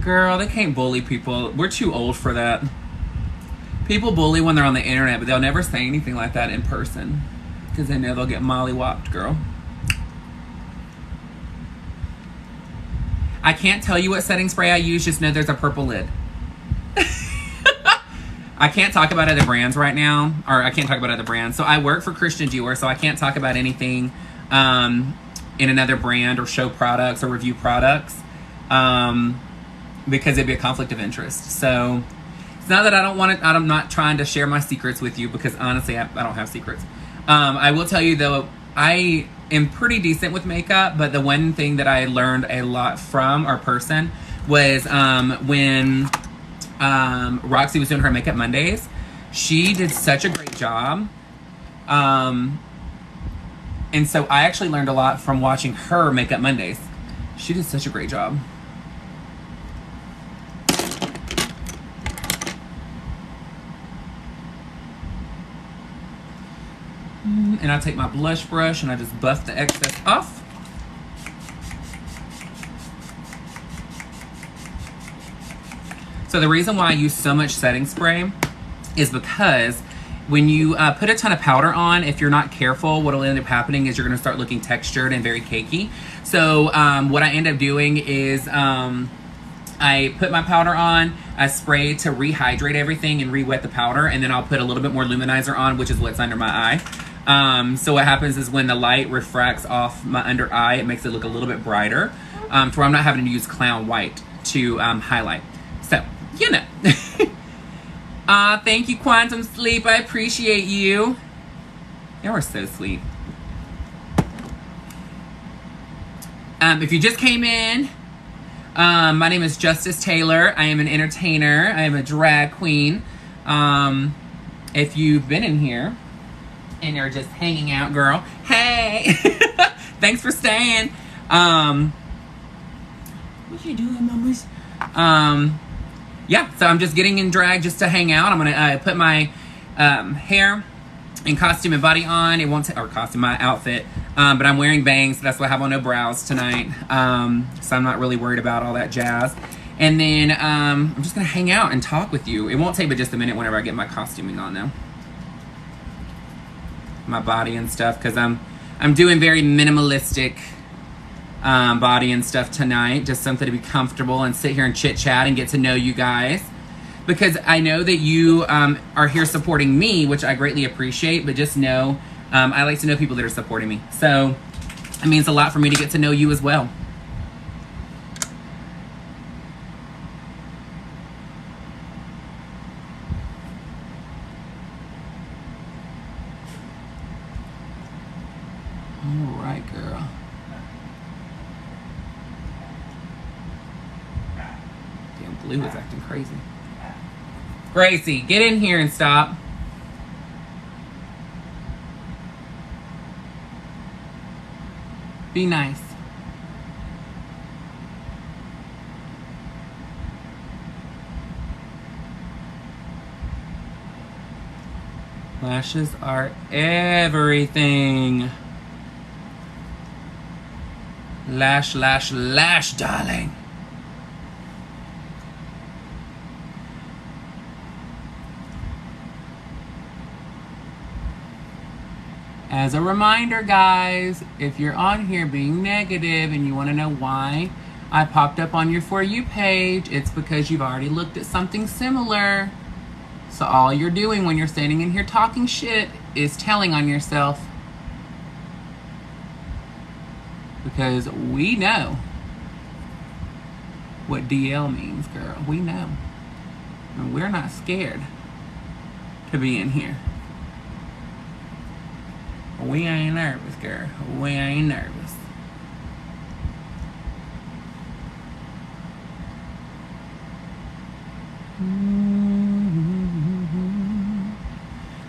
Girl, they can't bully people. We're too old for that. People bully when they're on the internet, but they'll never say anything like that in person because they know they'll get mollywopped, girl. I can't tell you what setting spray I use, just know there's a purple lid. I can't talk about other brands right now, or I can't talk about other brands. So I work for Christian Dior, so I can't talk about anything in another brand or show products or review products because it'd be a conflict of interest. So it's not that I don't want it. I'm not trying to share my secrets with you because honestly, I don't have secrets. I will tell you though, I am pretty decent with makeup, but the one thing that I learned a lot from our person was when Roxy was doing her Makeup Mondays. She did such a great job. And so I actually learned a lot from watching her Makeup Mondays. She did such a great job. And I take my blush brush and I just buff the excess off. So the reason why I use so much setting spray is because when you put a ton of powder on, if you're not careful, what'll end up happening is you're gonna start looking textured and very cakey. So what I end up doing is I put my powder on, I spray to rehydrate everything and re-wet the powder, and then I'll put a little bit more luminizer on, which is what's under my eye. So what happens is when the light refracts off my under eye, it makes it look a little bit brighter, to where I'm not having to use clown white to highlight. So, you know. Thank you, Quantum Sleep. I appreciate you. You are so sweet. If you just came in, my name is Justice Taylor. I am an entertainer. I am a drag queen. If you've been in here and you're just hanging out, girl, hey! Thanks for staying. What you doing, mamas? Yeah, so I'm just getting in drag just to hang out. I'm gonna put my hair and costume and body on. It won't or costume, my outfit. But I'm wearing bangs, so that's why I have on no brows tonight. So I'm not really worried about all that jazz. And then I'm just gonna hang out and talk with you. It won't take but just a minute whenever I get my costuming on though. My body and stuff, because I'm doing very minimalistic body and stuff tonight, just something to be comfortable and sit here and chit chat and get to know you guys, because I know that you are here supporting me, which I greatly appreciate, but just know I like to know people that are supporting me, so it means a lot for me to get to know you as well. All right, girl. Blue is acting crazy. Gracie, get in here and stop. Be nice. Lashes are everything. Lash, lash, lash, darling. As a reminder, guys, if you're on here being negative and you want to know why I popped up on your For You page, it's because you've already looked at something similar. So all you're doing when you're standing in here talking shit is telling on yourself. Because we know what DL means, girl. We know. And we're not scared to be in here. We ain't nervous, girl. We ain't nervous.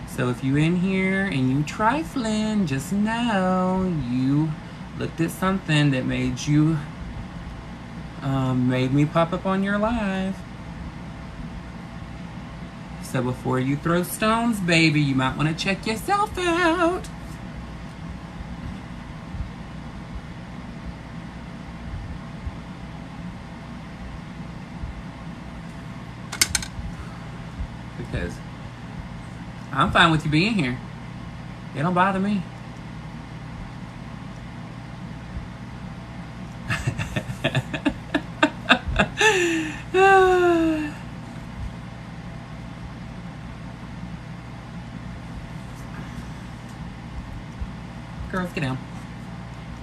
So if you in here and you trifling, just know you looked at something that made you made me pop up on your live. So before you throw stones, baby, you might want to check yourself out. Because I'm fine with you being here. It don't bother me. Girls, get down.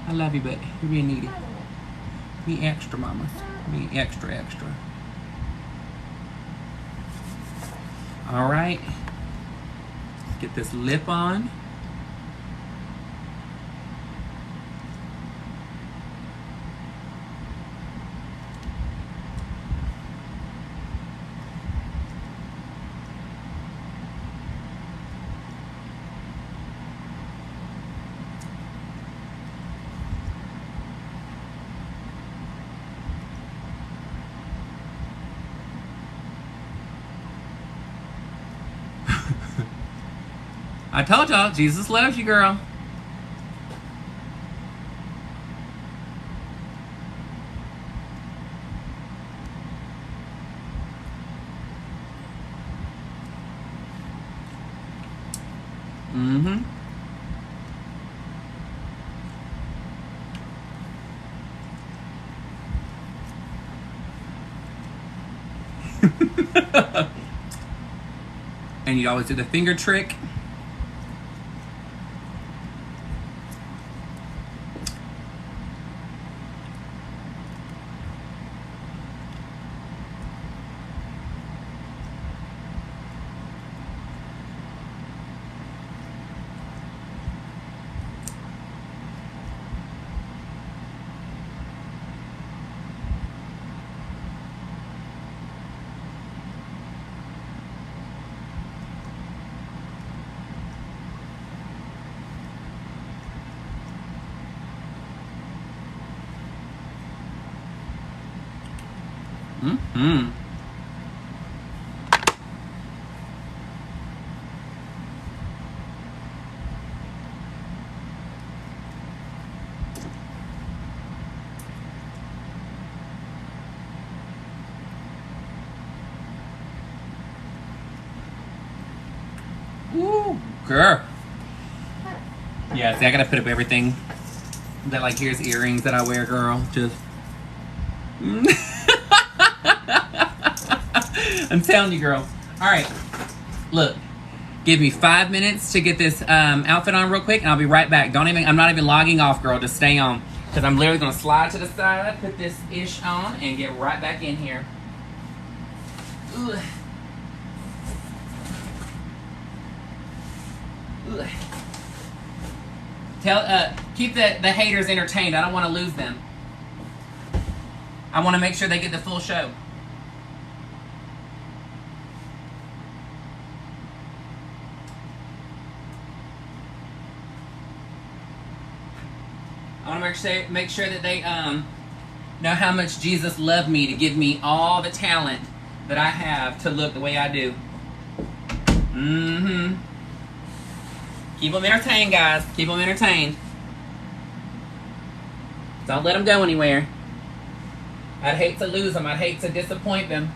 I love you, but you're being needy. Be extra, mama. Be extra, extra. All right. Get this lip on. I told y'all, Jesus loves you, girl. Mm-hmm. And you always do the finger trick. Mm-hmm. Ooh, girl. Yeah, see, I gotta put up everything that, like, here's earrings that I wear, girl. Just. I'm telling you, girl. All right, look. Give me 5 minutes to get this outfit on real quick, and I'll be right back. I'm not even logging off, girl. Just stay on, because I'm literally gonna slide to the side, put this ish on, and get right back in here. Ugh. Ugh. Keep the haters entertained. I don't want to lose them. I want to make sure they get the full show. I want to make sure that they know how much Jesus loved me to give me all the talent that I have to look the way I do. Mm-hmm. Keep them entertained, guys. Keep them entertained. Don't let them go anywhere. I'd hate to lose them. I'd hate to disappoint them.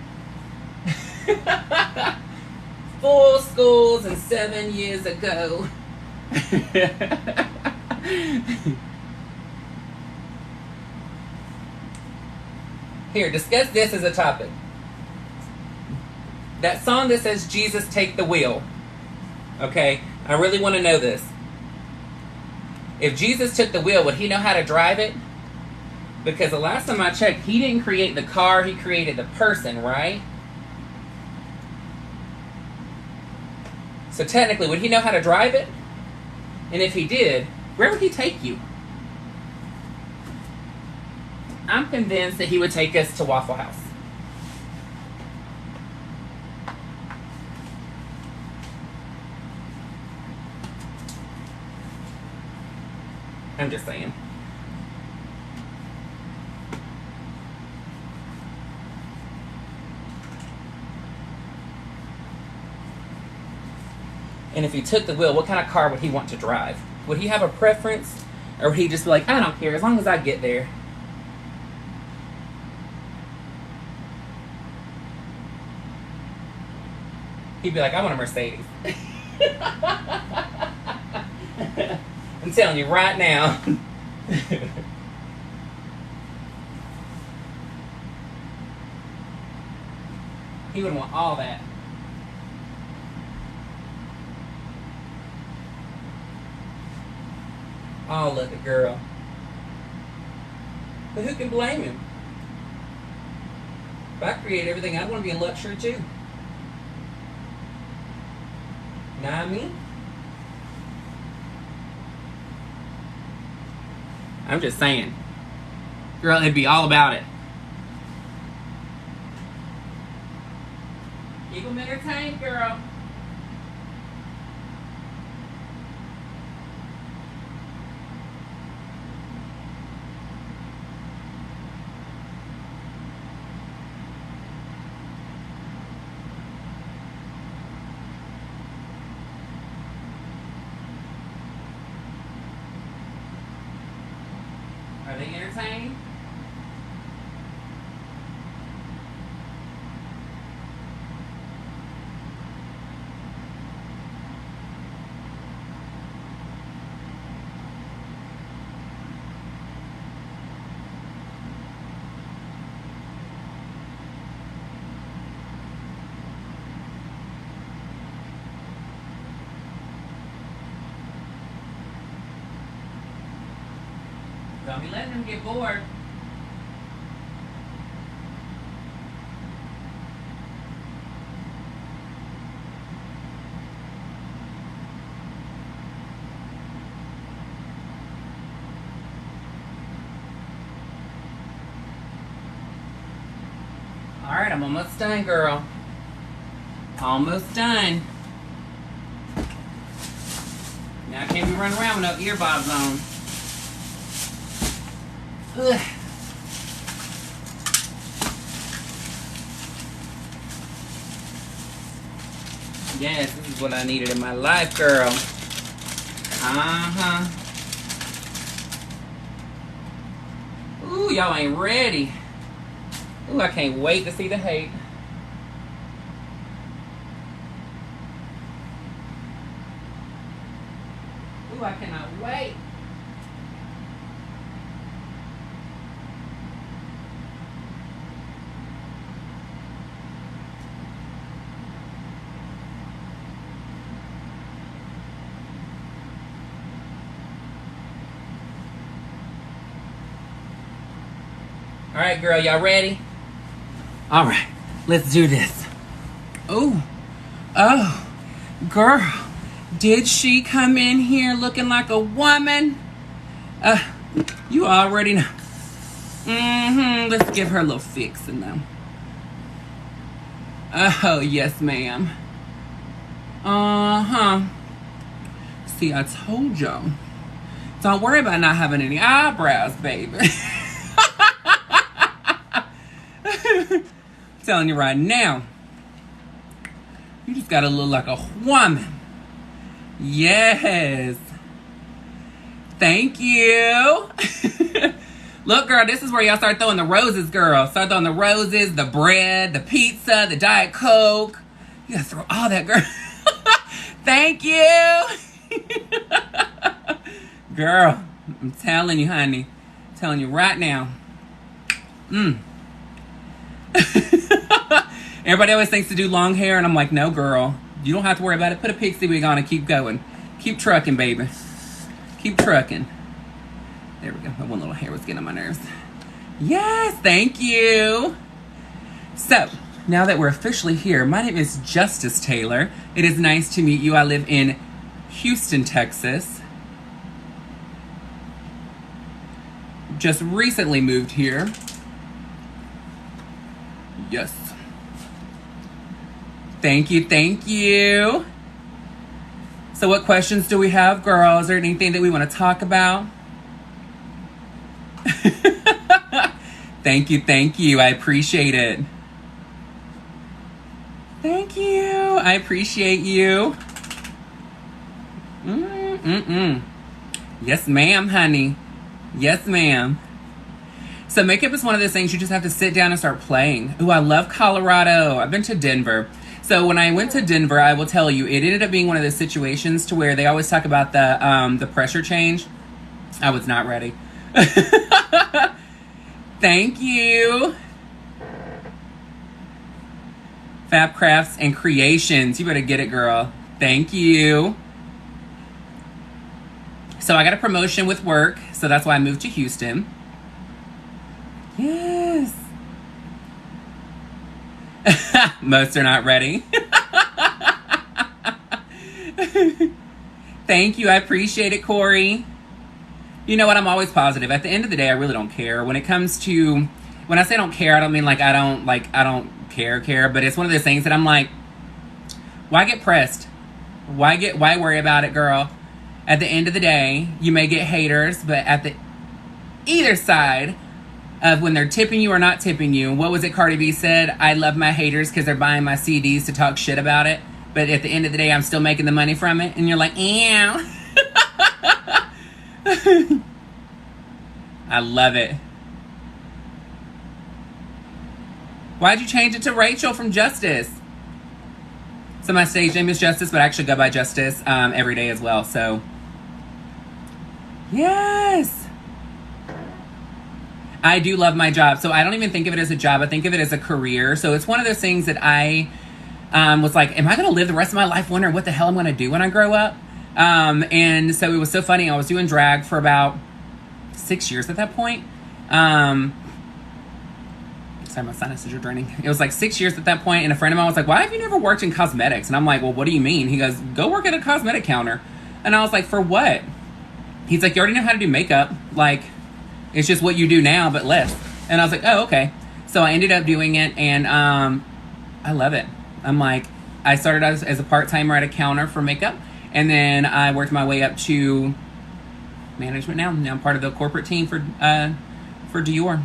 Full schools and 7 years ago. Here, discuss this as a topic. that song that says, Jesus, take the wheel. Okay? I really want to know this. If Jesus took the wheel, would he know how to drive it? Because the last time I checked, he didn't create the car, he created the person, right? So technically, would he know how to drive it? And if he did, where would he take you? I'm convinced that he would take us to Waffle House. I'm just saying. And if he took the wheel, what kind of car would he want to drive? Would he have a preference? Or would he just be like, I don't care, as long as I get there? He'd be like, I want a Mercedes. I'm telling you right now. He would want all that. All of it, girl. But who can blame him? If I create everything, I'd want to be in luxury too. Know what I mean? I'm just saying. Girl, it'd be all about it. Keep them entertained, girl. Are they entertained? Don't be letting them get bored. Alright, I'm almost done, girl. Almost done. Now I can't be running around with no earbuds on. Ugh. Yes, this is what I needed in my life, girl. Uh-huh. Ooh, y'all ain't ready. Ooh, I can't wait to see the hate. Ooh, I cannot wait. All right, girl, y'all ready? All right, let's do this. Oh, girl, did she come in here looking like a woman? You already know. Let's give her a little fixing though. Oh, yes, ma'am. See, I told y'all. Don't worry about not having any eyebrows, baby. Telling you right now, you just gotta look like a woman. Yes. Thank you. Look, girl, this is where y'all start throwing the roses, girl. Start throwing the roses, the bread, the pizza, the Diet Coke. You gotta throw all that, girl. Thank you. Girl, I'm telling you, honey. I'm telling you right now. Everybody always thinks to do long hair, and I'm like, no, girl. You don't have to worry about it. Put a pixie wig on and keep going. Keep trucking, baby. Keep trucking. There we go. My one little hair was getting on my nerves. Yes, thank you. So, now that we're officially here, my name is Justice Taylor. It is nice to meet you. I live in Houston, Texas. Just recently moved here. Yes. Thank you, thank you. So what questions do we have, girl? Is there anything that we want to talk about? Thank you, thank you. I appreciate it. Thank you. I appreciate you. Yes, ma'am, honey. Yes, ma'am. So makeup is one of those things you just have to sit down and start playing. Ooh, I love Colorado. I've been to Denver. So when I went to Denver, I will tell you, it ended up being one of those situations to where they always talk about the pressure change. I was not ready. Thank you. Fab Crafts and Creations. You better get it, girl. Thank you. So I got a promotion with work, so that's why I moved to Houston. Yes. Most are not ready. Thank you. I appreciate it, Corey. You know what? I'm always positive. At the end of the day, I really don't care. When it comes to, when I say I don't care, I don't mean I don't care, but it's one of those things that I'm like, why get pressed? Why worry about it, girl? At the end of the day, you may get haters, but at the either side of when they're tipping you or not tipping you, what was it Cardi B said? I love my haters because they're buying my CDs to talk shit about it. But at the end of the day, I'm still making the money from it. And you're like, ew. I love it. Why'd you change it to Rachel from Justice? So my stage name is Justice, but I actually go by Justice every day as well. So, yes. I do love my job. So I don't even think of it as a job. I think of it as a career. So it's one of those things that I was like, am I going to live the rest of my life wondering what the hell I'm going to do when I grow up? And so it was so funny. I was doing drag for about 6 years at that point. Sorry, my sinuses are draining. It was like 6 years at that point, and a friend of mine was like, why have you never worked in cosmetics? And I'm like, well, what do you mean? He goes, go work at a cosmetic counter. And I was like, for what? He's like, you already know how to do makeup. Like, it's just what you do now, but less. And I was like, oh, okay. So I ended up doing it, and I love it. I'm like, I started as a part-timer at a counter for makeup, and then I worked my way up to management now. Now I'm part of the corporate team for Dior.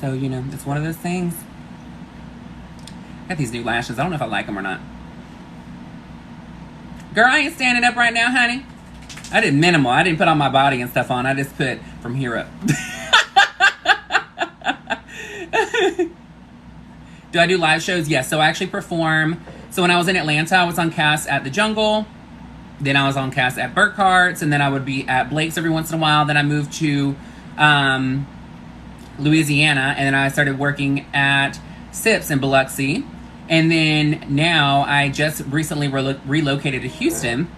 So, you know, it's one of those things. Got these new lashes. I don't know if I like them or not. Girl, I ain't standing up right now, honey. I did minimal. I didn't put all my body and stuff on. I just put from here up. Do I do live shows? Yes. So I actually perform. So when I was in Atlanta, I was on cast at the Jungle. Then I was on cast at Burkhart's. And then I would be at Blake's every once in a while. Then I moved to Louisiana, and then I started working at Sips in Biloxi, and then now I just recently relocated to Houston,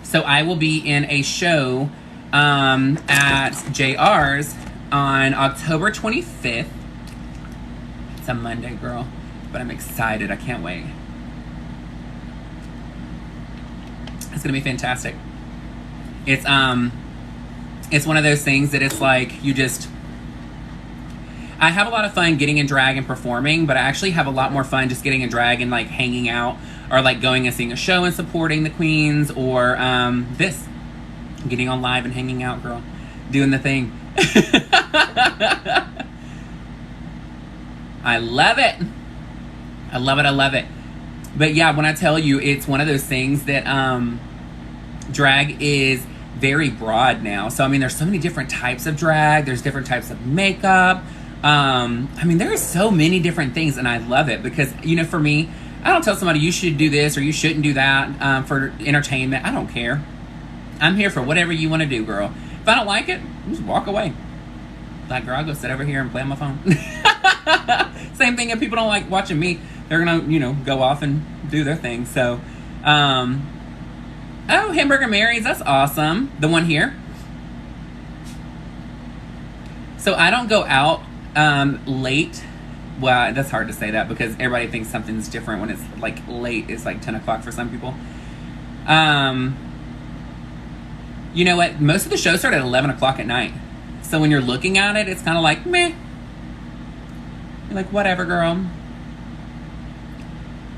so I will be in a show at JR's on October 25th. It's a Monday, girl, but I'm excited. I can't wait. It's gonna be fantastic. It's one of those things that it's like you just, I have a lot of fun getting in drag and performing, but I actually have a lot more fun just getting in drag and like hanging out, or like going and seeing a show and supporting the queens, or this, getting on live and hanging out, girl, doing the thing. I love it. I love it. I love it. But yeah, when I tell you, it's one of those things that drag is very broad now. So I mean, there's so many different types of drag. There's different types of makeup. I mean, there are so many different things, and I love it because, you know, for me, I don't tell somebody you should do this or you shouldn't do that for entertainment. I don't care. I'm here for whatever you want to do, girl. If I don't like it, just walk away. Like, girl, I'll go sit over here and play on my phone. Same thing if people don't like watching me, they're gonna, you know, go off and do their thing. So, oh, Hamburger Mary's, that's awesome. The one here. So I don't go out late. Well, that's hard to say that because everybody thinks something's different when it's like late. It's like 10 o'clock for some people. You know what? Most of the shows start at 11 o'clock at night. So when you're looking at it, it's kind of like, meh. You're like, whatever, girl.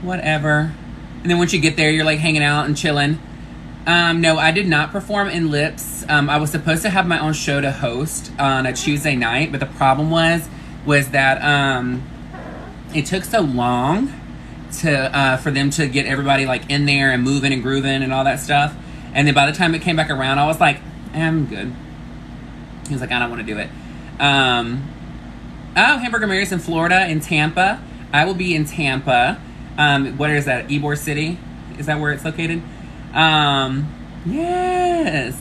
Whatever. And then once you get there, you're like hanging out and chilling. No, I did not perform in Lips. I was supposed to have my own show to host on a Tuesday night, but the problem was that it took so long to for them to get everybody like in there and moving and grooving and all that stuff. And then by the time it came back around, I was like, I'm good. He was like, I don't want to do it. Oh, Hamburger Mary's in Florida, in Tampa. I will be in Tampa. What is that? Ybor City? Is that where it's located? Yes.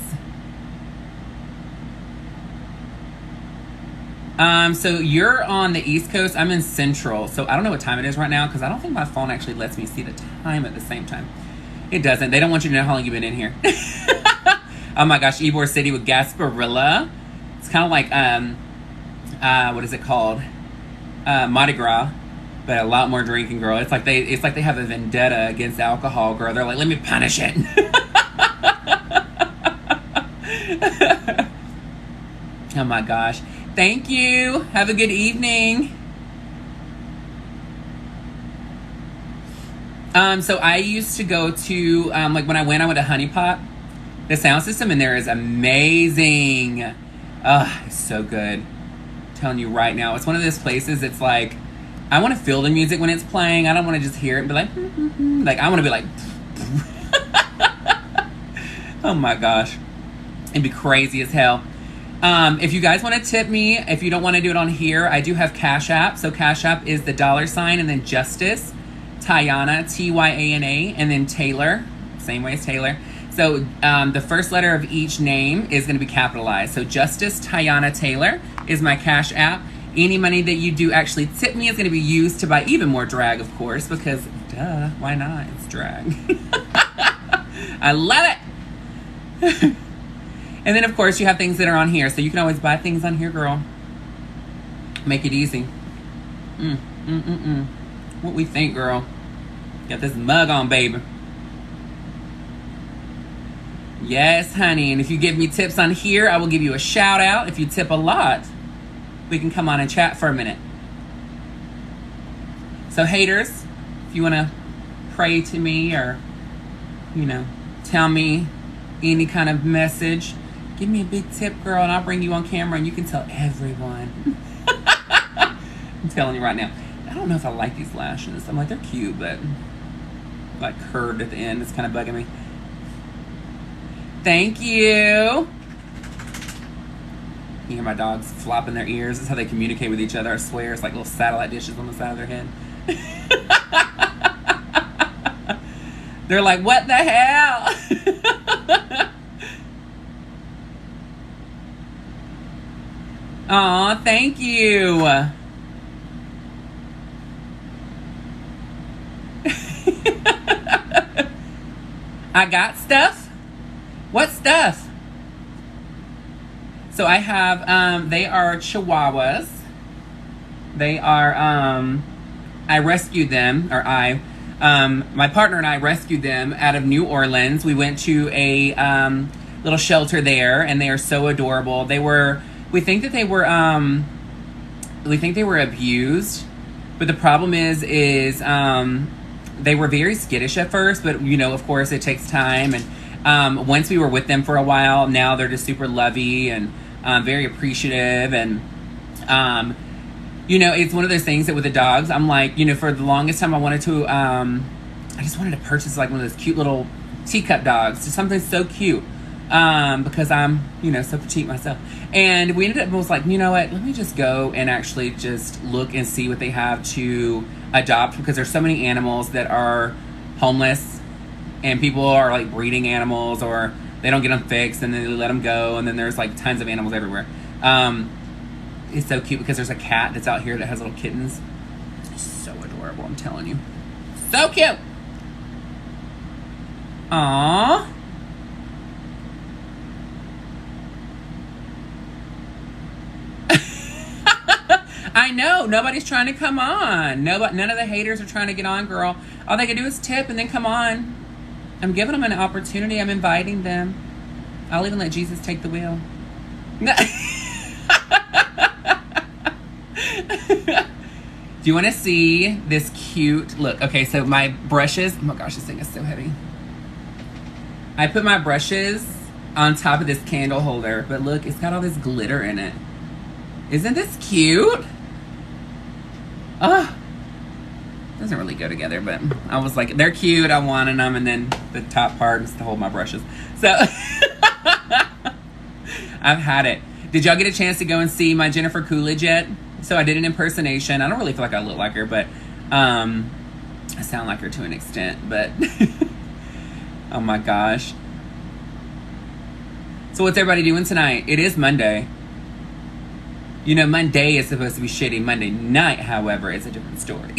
So you're on the East Coast. I'm in Central. So I don't know what time it is right now because I don't think my phone actually lets me see the time at the same time. It doesn't. They don't want you to know how long you've been in here. Oh my gosh, Ybor City with Gasparilla. It's kind of like, what is it called? Mardi Gras, but a lot more drinking, girl. It's like they have a vendetta against alcohol, girl. They're like, let me punish it. Oh my gosh. Thank you. Have a good evening. So I used to go to, like when I went to Honey Pot. The sound system in there is amazing. It's so good. I'm telling you right now. It's one of those places, it's like, I want to feel the music when it's playing. I don't want to just hear it and be like, like I want to be like, oh my gosh. It'd be crazy as hell. If you guys want to tip me, if you don't want to do it on here, I do have Cash App. So Cash App is the $ and then Justice, Tyana, Tyana, and then Taylor, same way as Taylor. So the first letter of each name is going to be capitalized. So Justice Tyana Taylor is my Cash App. Any money that you do actually tip me is going to be used to buy even more drag, of course, because duh, why not? It's drag. I love it. And then, of course, you have things that are on here. So you can always buy things on here, girl. Make it easy. What we think, girl. Got this mug on, baby. Yes, honey. And if you give me tips on here, I will give you a shout out. If you tip a lot, we can come on and chat for a minute. So haters, if you want to pray to me or, you know, tell me any kind of message, give me a big tip, girl, and I'll bring you on camera and you can tell everyone. I'm telling you right now. I don't know if I like these lashes. I'm like, they're cute, but like curved at the end. It's kind of bugging me. Thank you. You hear my dogs flopping their ears. This is how they communicate with each other. I swear, it's like little satellite dishes on the side of their head. They're like, what the hell? Aw, thank you. I got stuff? What stuff? So I have, they are Chihuahuas. They are, I rescued them, or my partner and I rescued them out of New Orleans. We went to a little shelter there, and they are so adorable. We think they were abused, but the problem is they were very skittish at first, but you know, of course, it takes time. And once we were with them for a while, now they're just super lovey and very appreciative. And you know, it's one of those things that with the dogs, I'm like, you know, for the longest time, I just wanted to purchase like one of those cute little teacup dogs, just something so cute. Because I'm, you know, so petite myself. And we ended up, was like, you know what, let me just go and actually just look and see what they have to adopt, because there's so many animals that are homeless and people are like breeding animals, or they don't get them fixed and then they let them go, and then there's like tons of animals everywhere. is so cute because there's a cat that's out here that has little kittens. It's so adorable, I'm telling you. So cute. Aww. I know, nobody's trying to come on. None of the haters are trying to get on, girl. All they can do is tip and then come on. I'm giving them an opportunity. I'm inviting them. I'll even let Jesus take the wheel. Do you want to see this cute look? Okay, so my brushes. Oh my gosh, this thing is so heavy. I put my brushes on top of this candle holder, but look, it's got all this glitter in it. Isn't this cute? Oh, doesn't really go together, but I was like, they're cute. I wanted them, and then the top part is to hold my brushes. So I've had it. Did y'all get a chance to go and see my Jennifer Coolidge yet? So I did an impersonation. I don't really feel like I look like her, but I sound like her to an extent, but oh my gosh. So what's everybody doing tonight? It is Monday. You know, Monday is supposed to be shitty. Monday night, however, is a different story.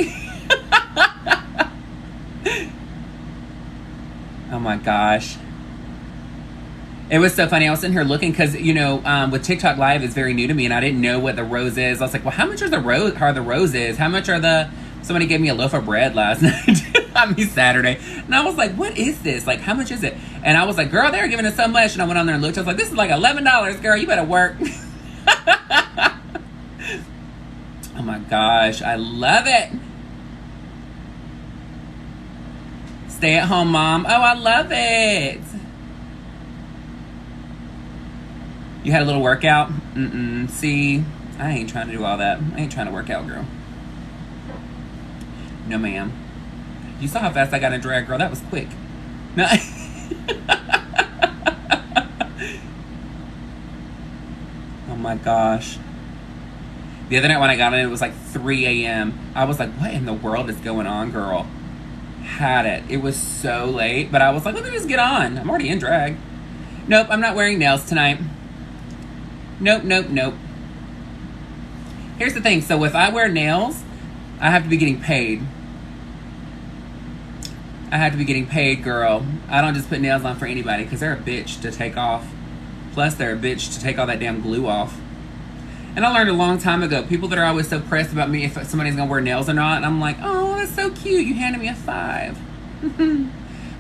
Oh my gosh. It was so funny. I was sitting here looking because, you know, with TikTok Live, it's very new to me, and I didn't know what the rose is. I was like, well, how much are the roses? How much are the... Somebody gave me a loaf of bread last night. I mean, Saturday. And I was like, what is this? Like, how much is it? And I was like, girl, they're giving us so much. And I went on there and looked. I was like, this is like $11, girl. You better work. Oh my gosh, I love it. Stay at home mom. Oh, I love it. You had a little workout? See, I ain't trying to do all that. I ain't trying to work out, girl. No, ma'am. You saw how fast I got in drag, girl. That was quick. No. Oh my gosh. The other night when I got in, it was like 3 a.m. I was like, what in the world is going on, girl? Had it. It was so late, but I was like, let me just get on. I'm already in drag. Nope, I'm not wearing nails tonight. Nope, nope, nope. Here's the thing. So if I wear nails, I have to be getting paid. I have to be getting paid, girl. I don't just put nails on for anybody because they're a bitch to take off. Plus, they're a bitch to take all that damn glue off. And I learned a long time ago, people that are always so pressed about me if somebody's gonna wear nails or not, and I'm like, oh, that's so cute, you handed me a $5.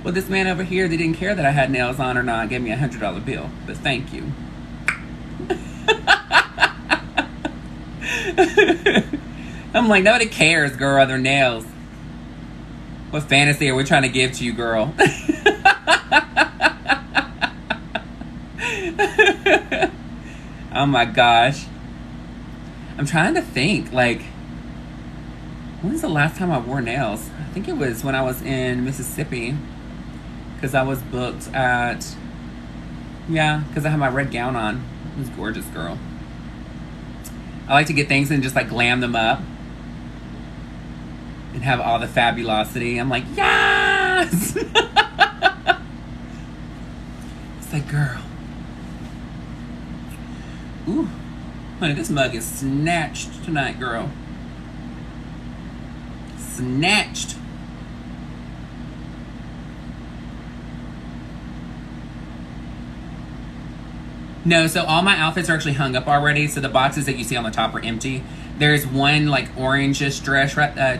Well, this man over here, they didn't care that I had nails on or not, gave me a $100 bill, but thank you. I'm like, nobody cares, girl, their nails. What fantasy are we trying to give to you, girl? Oh my gosh. I'm trying to think, like, when's the last time I wore nails? I think it was when I was in Mississippi. Because I was booked at, yeah, because I had my red gown on. It was gorgeous, girl. I like to get things and just, like, glam them up. And have all the fabulosity. I'm like, yes! It's like, girl. Ooh. Honey, this mug is snatched tonight, girl. Snatched. No, so all my outfits are actually hung up already. So the boxes that you see on the top are empty. There's one like orangish dress right there.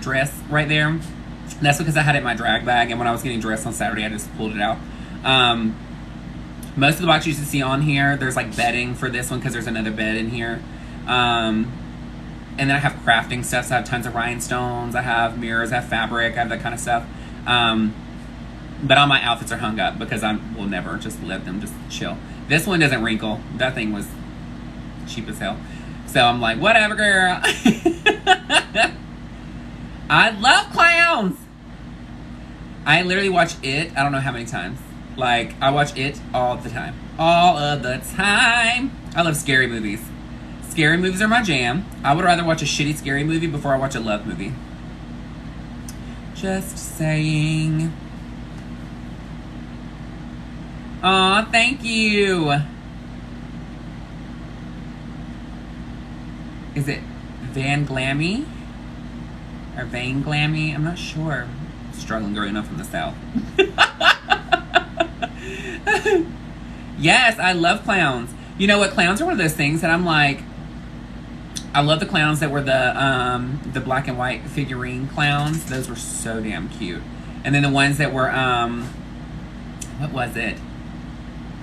That's because I had it in my drag bag, and when I was getting dressed on Saturday, I just pulled it out. Most of the boxes you see on here, there's like bedding for this one because there's another bed in here. And then I have crafting stuff, so I have tons of rhinestones, I have mirrors, I have fabric, I have that kind of stuff. But all my outfits are hung up because I will never just let them just chill. This one doesn't wrinkle. That thing was cheap as hell. So I'm like, whatever, girl. I love clowns. I literally watch it, I don't know how many times. Like, I watch it all the time. All of the time. I love scary movies. Scary movies are my jam. I would rather watch a shitty scary movie before I watch a love movie. Just saying. Aw, thank you. is it Van Glammy? Or Vane Glammy? I'm not sure. Struggling growing up from the South. Yes, I love clowns. You know what? Clowns are one of those things that I'm like, I love the clowns that were the black and white figurine clowns. Those were so damn cute. And then the ones that were, what was it?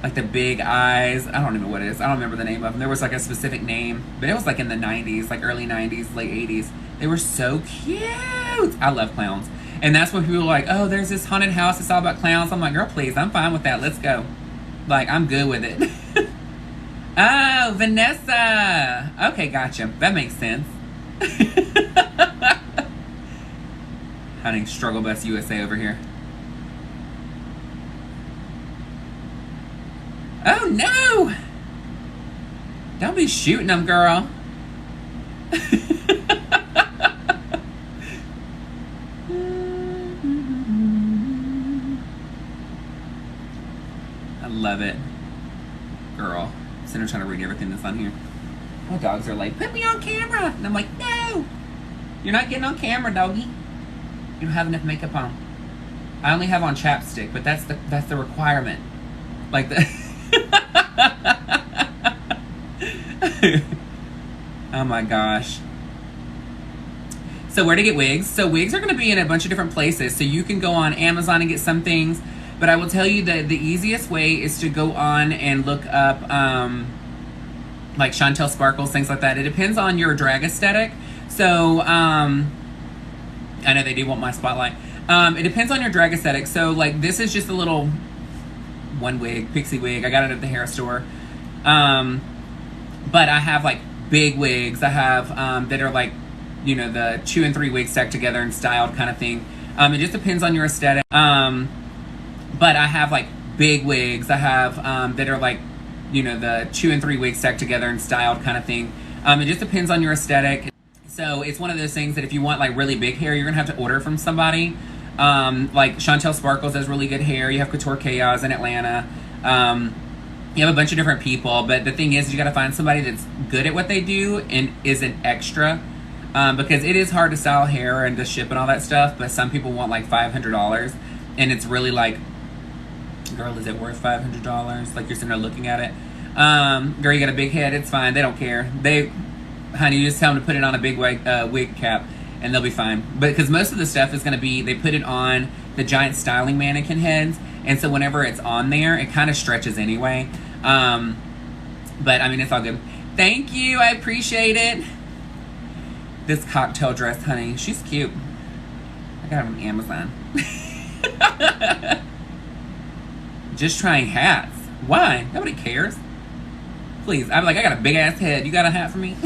Like the big eyes. I don't even know what it is. I don't remember the name of them. There was like a specific name, but it was like in the 90s, like early 90s, late 80s. They were so cute. I love clowns. And that's when people are like, oh, there's this haunted house. It's all about clowns. I'm like, girl, please, I'm fine with that. Let's go. Like, I'm good with it. Oh, Vanessa. Okay, gotcha. That makes sense. Honey, Struggle Bus USA over here. Oh, no. Don't be shooting them, girl. I love it. Girl. Sitting there trying to read everything that's on here. My dogs are like, put me on camera. And I'm like, no. You're not getting on camera, doggy. You don't have enough makeup on. I only have on chapstick, but that's the requirement. Like the oh my gosh. So where to get wigs? So wigs are going to be in a bunch of different places. So you can go on Amazon and get some things. But I will tell you that the easiest way is to go on and look up like Chantel Sparkles, things like that. It depends on your drag aesthetic. So I know they do want my spotlight. It depends on your drag aesthetic. So like this is just a little one wig, pixie wig. I got it at the hair store. But I have like big wigs. I have that are like, you know, the 2 and 3 wigs stacked together and styled kind of thing. It just depends on your aesthetic. But I have like big wigs. I have that are like, you know, the 2 and 3 wigs stacked together and styled kind of thing. It just depends on your aesthetic. So it's one of those things that if you want like really big hair, you're gonna have to order from somebody. Like Chantel Sparkles has really good hair. You have Couture Chaos in Atlanta. You have a bunch of different people, but the thing is you gotta find somebody that's good at what they do and isn't extra. Because it is hard to style hair and to ship and all that stuff, but some people want like $500 and it's really like, girl, is it worth $500? Like you're sitting there looking at it. Girl, you got a big head, it's fine. They don't care. Honey, you just tell them to put it on a big wig cap and they'll be fine. But because most of the stuff is going to be, they put it on the giant styling mannequin heads. And so whenever it's on there, it kind of stretches anyway. But I mean, it's all good. Thank you. I appreciate it. This cocktail dress, honey, she's cute. I got it on Amazon. Just trying hats. Why? Nobody cares. Please. I'm like, I got a big ass head. You got a hat for me?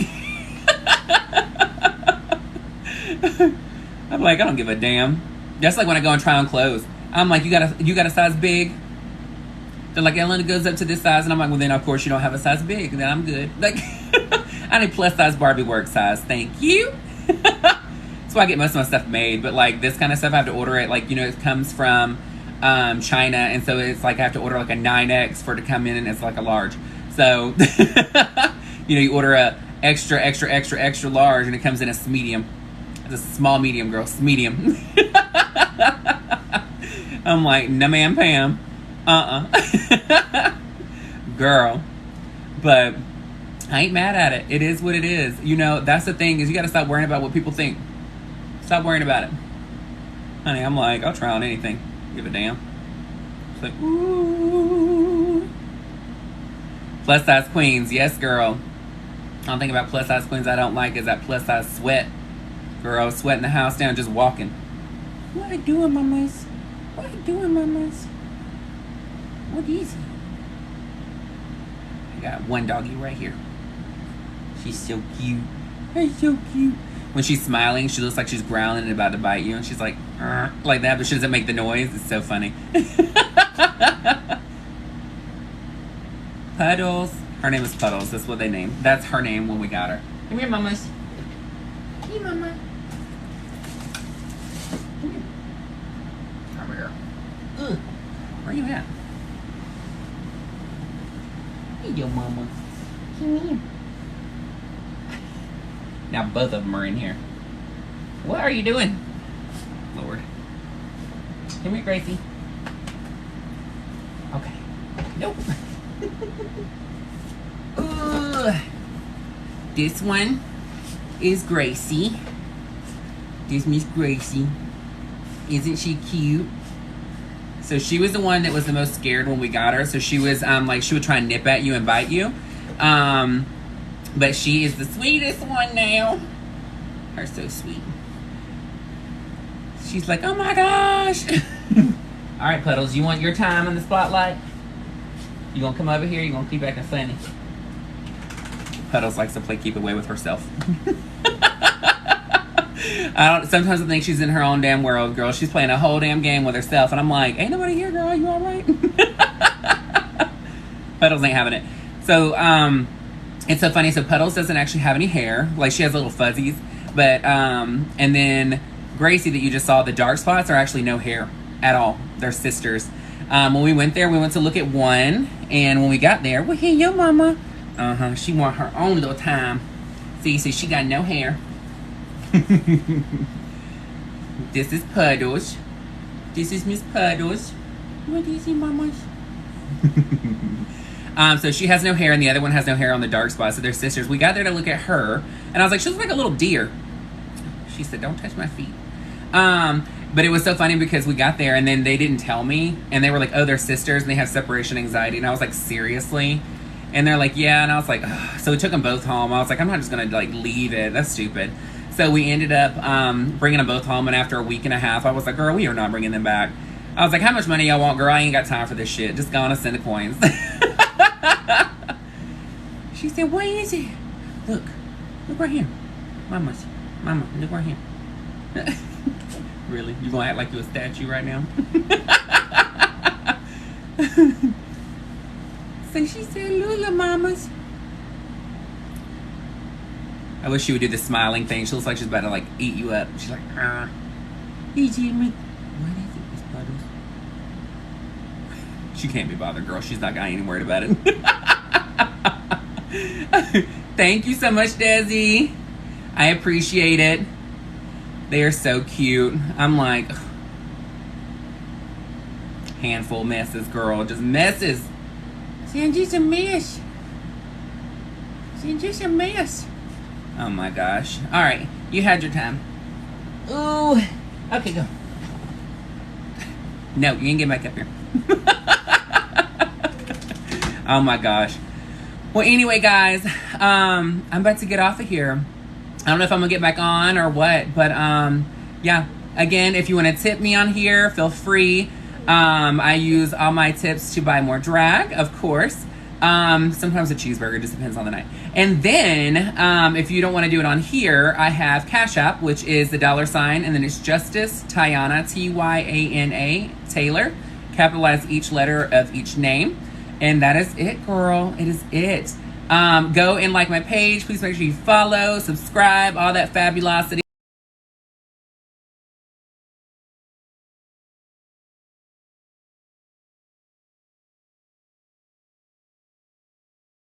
I'm like, I don't give a damn. Just like when I go and try on clothes. I'm like, you got a size big? They're like, Ellen, it goes up to this size. And I'm like, well, then of course you don't have a size big. Then I'm good. Like, I need plus size Barbie work size. Thank you. That's why I get most of my stuff made. But like this kind of stuff, I have to order it. Like, you know, it comes from China, and so it's like I have to order like a 9X for it to come in, and it's like a large. So you know, you order a extra large, and it comes in a medium. It's a small medium, girl, medium. I'm like, no ma'am, Pam, girl. But I ain't mad at it. It is what it is. You know, that's the thing is you got to stop worrying about what people think. Stop worrying about it, honey. I'm like, I'll try on anything. Give a damn. It's like, ooh. Plus size queens, yes, girl. I don't think about plus size queens I don't like is that plus size sweat. Girl, sweating the house down, just walking. What you doing, mamas? What you doing, mamas? What is it? I got one doggy right here. She's so cute. She's so cute. When she's smiling, she looks like she's growling and about to bite you. And she's like that, but she doesn't make the noise. It's so funny. Puddles. Her name is Puddles. That's what they named. That's her name when we got her. Come here, mamas. Hey, mama. Come here. Come here. Ugh. Where are you at? Hey, yo, mama. Come here. Now both of them are in here. What are you doing? Lord. Come here, Gracie. Okay. Nope. This one is Gracie. This Miss Gracie. Isn't she cute? So she was the one that was the most scared when we got her. So she was like, she would try and nip at you and bite you. But she is the sweetest one now. Her so sweet. She's like, oh my gosh. All right, Puddles, you want your time in the spotlight? You gonna come over here? You gonna keep acting funny? Puddles likes to play keep away with herself. Sometimes I think she's in her own damn world, girl. She's playing a whole damn game with herself, and I'm like, ain't nobody here, girl. You all right? Puddles ain't having it. So, it's so funny. So Puddles doesn't actually have any hair. Like, she has little fuzzies, but and then Gracie that you just saw, the dark spots are actually no hair at all. They're sisters. When we went there, we went to look at one, and when we got there, well, here, your mama. She want her own little time. See, so she got no hair. This is Puddles. This is Miss Puddles. What is it, mamas? So she has no hair, and the other one has no hair on the dark spot. So they're sisters. We got there to look at her, and I was like, she looks like a little deer. She said, don't touch my feet. But it was so funny because we got there, and then they didn't tell me, and they were like, oh, they're sisters, and they have separation anxiety. And I was like, seriously? And they're like, yeah. And I was like, ugh. So we took them both home. I was like, I'm not just gonna like leave it. That's stupid. So we ended up bringing them both home, and after a week and a half, I was like, girl, we are not bringing them back. I was like, how much money y'all want, girl? I ain't got time for this shit. Just go on and send the coins. She said, what is it? Look right here. Mama, look right here. Really? You gonna act like you're a statue right now? So she said, Lula, mamas. I wish she would do the smiling thing. She looks like she's about to like eat you up. She's like, He did me. What is it, Miss Puddles? She can't be bothered, girl. She's not got any worried about it. Thank you so much, Desi. I appreciate it. They are so cute. I'm like, handful messes, girl. Just messes. Sandy's a mess. Sandy's a mess. Oh my gosh. All right, you had your time. Ooh. Okay, go. No, you ain't get back up here. Oh my gosh. Well, anyway, guys, I'm about to get off of here. I don't know if I'm gonna get back on or what, but yeah. Again, if you want to tip me on here, feel free. I use all my tips to buy more drag, of course. Sometimes a cheeseburger, just depends on the night. And then, if you don't want to do it on here, I have Cash App, which is the $, and then it's Justice Tyana, Tyana Taylor. Capitalize each letter of each name. And that is it, girl. It is it. Go and like my page. Please make sure you follow, subscribe, all that fabulosity.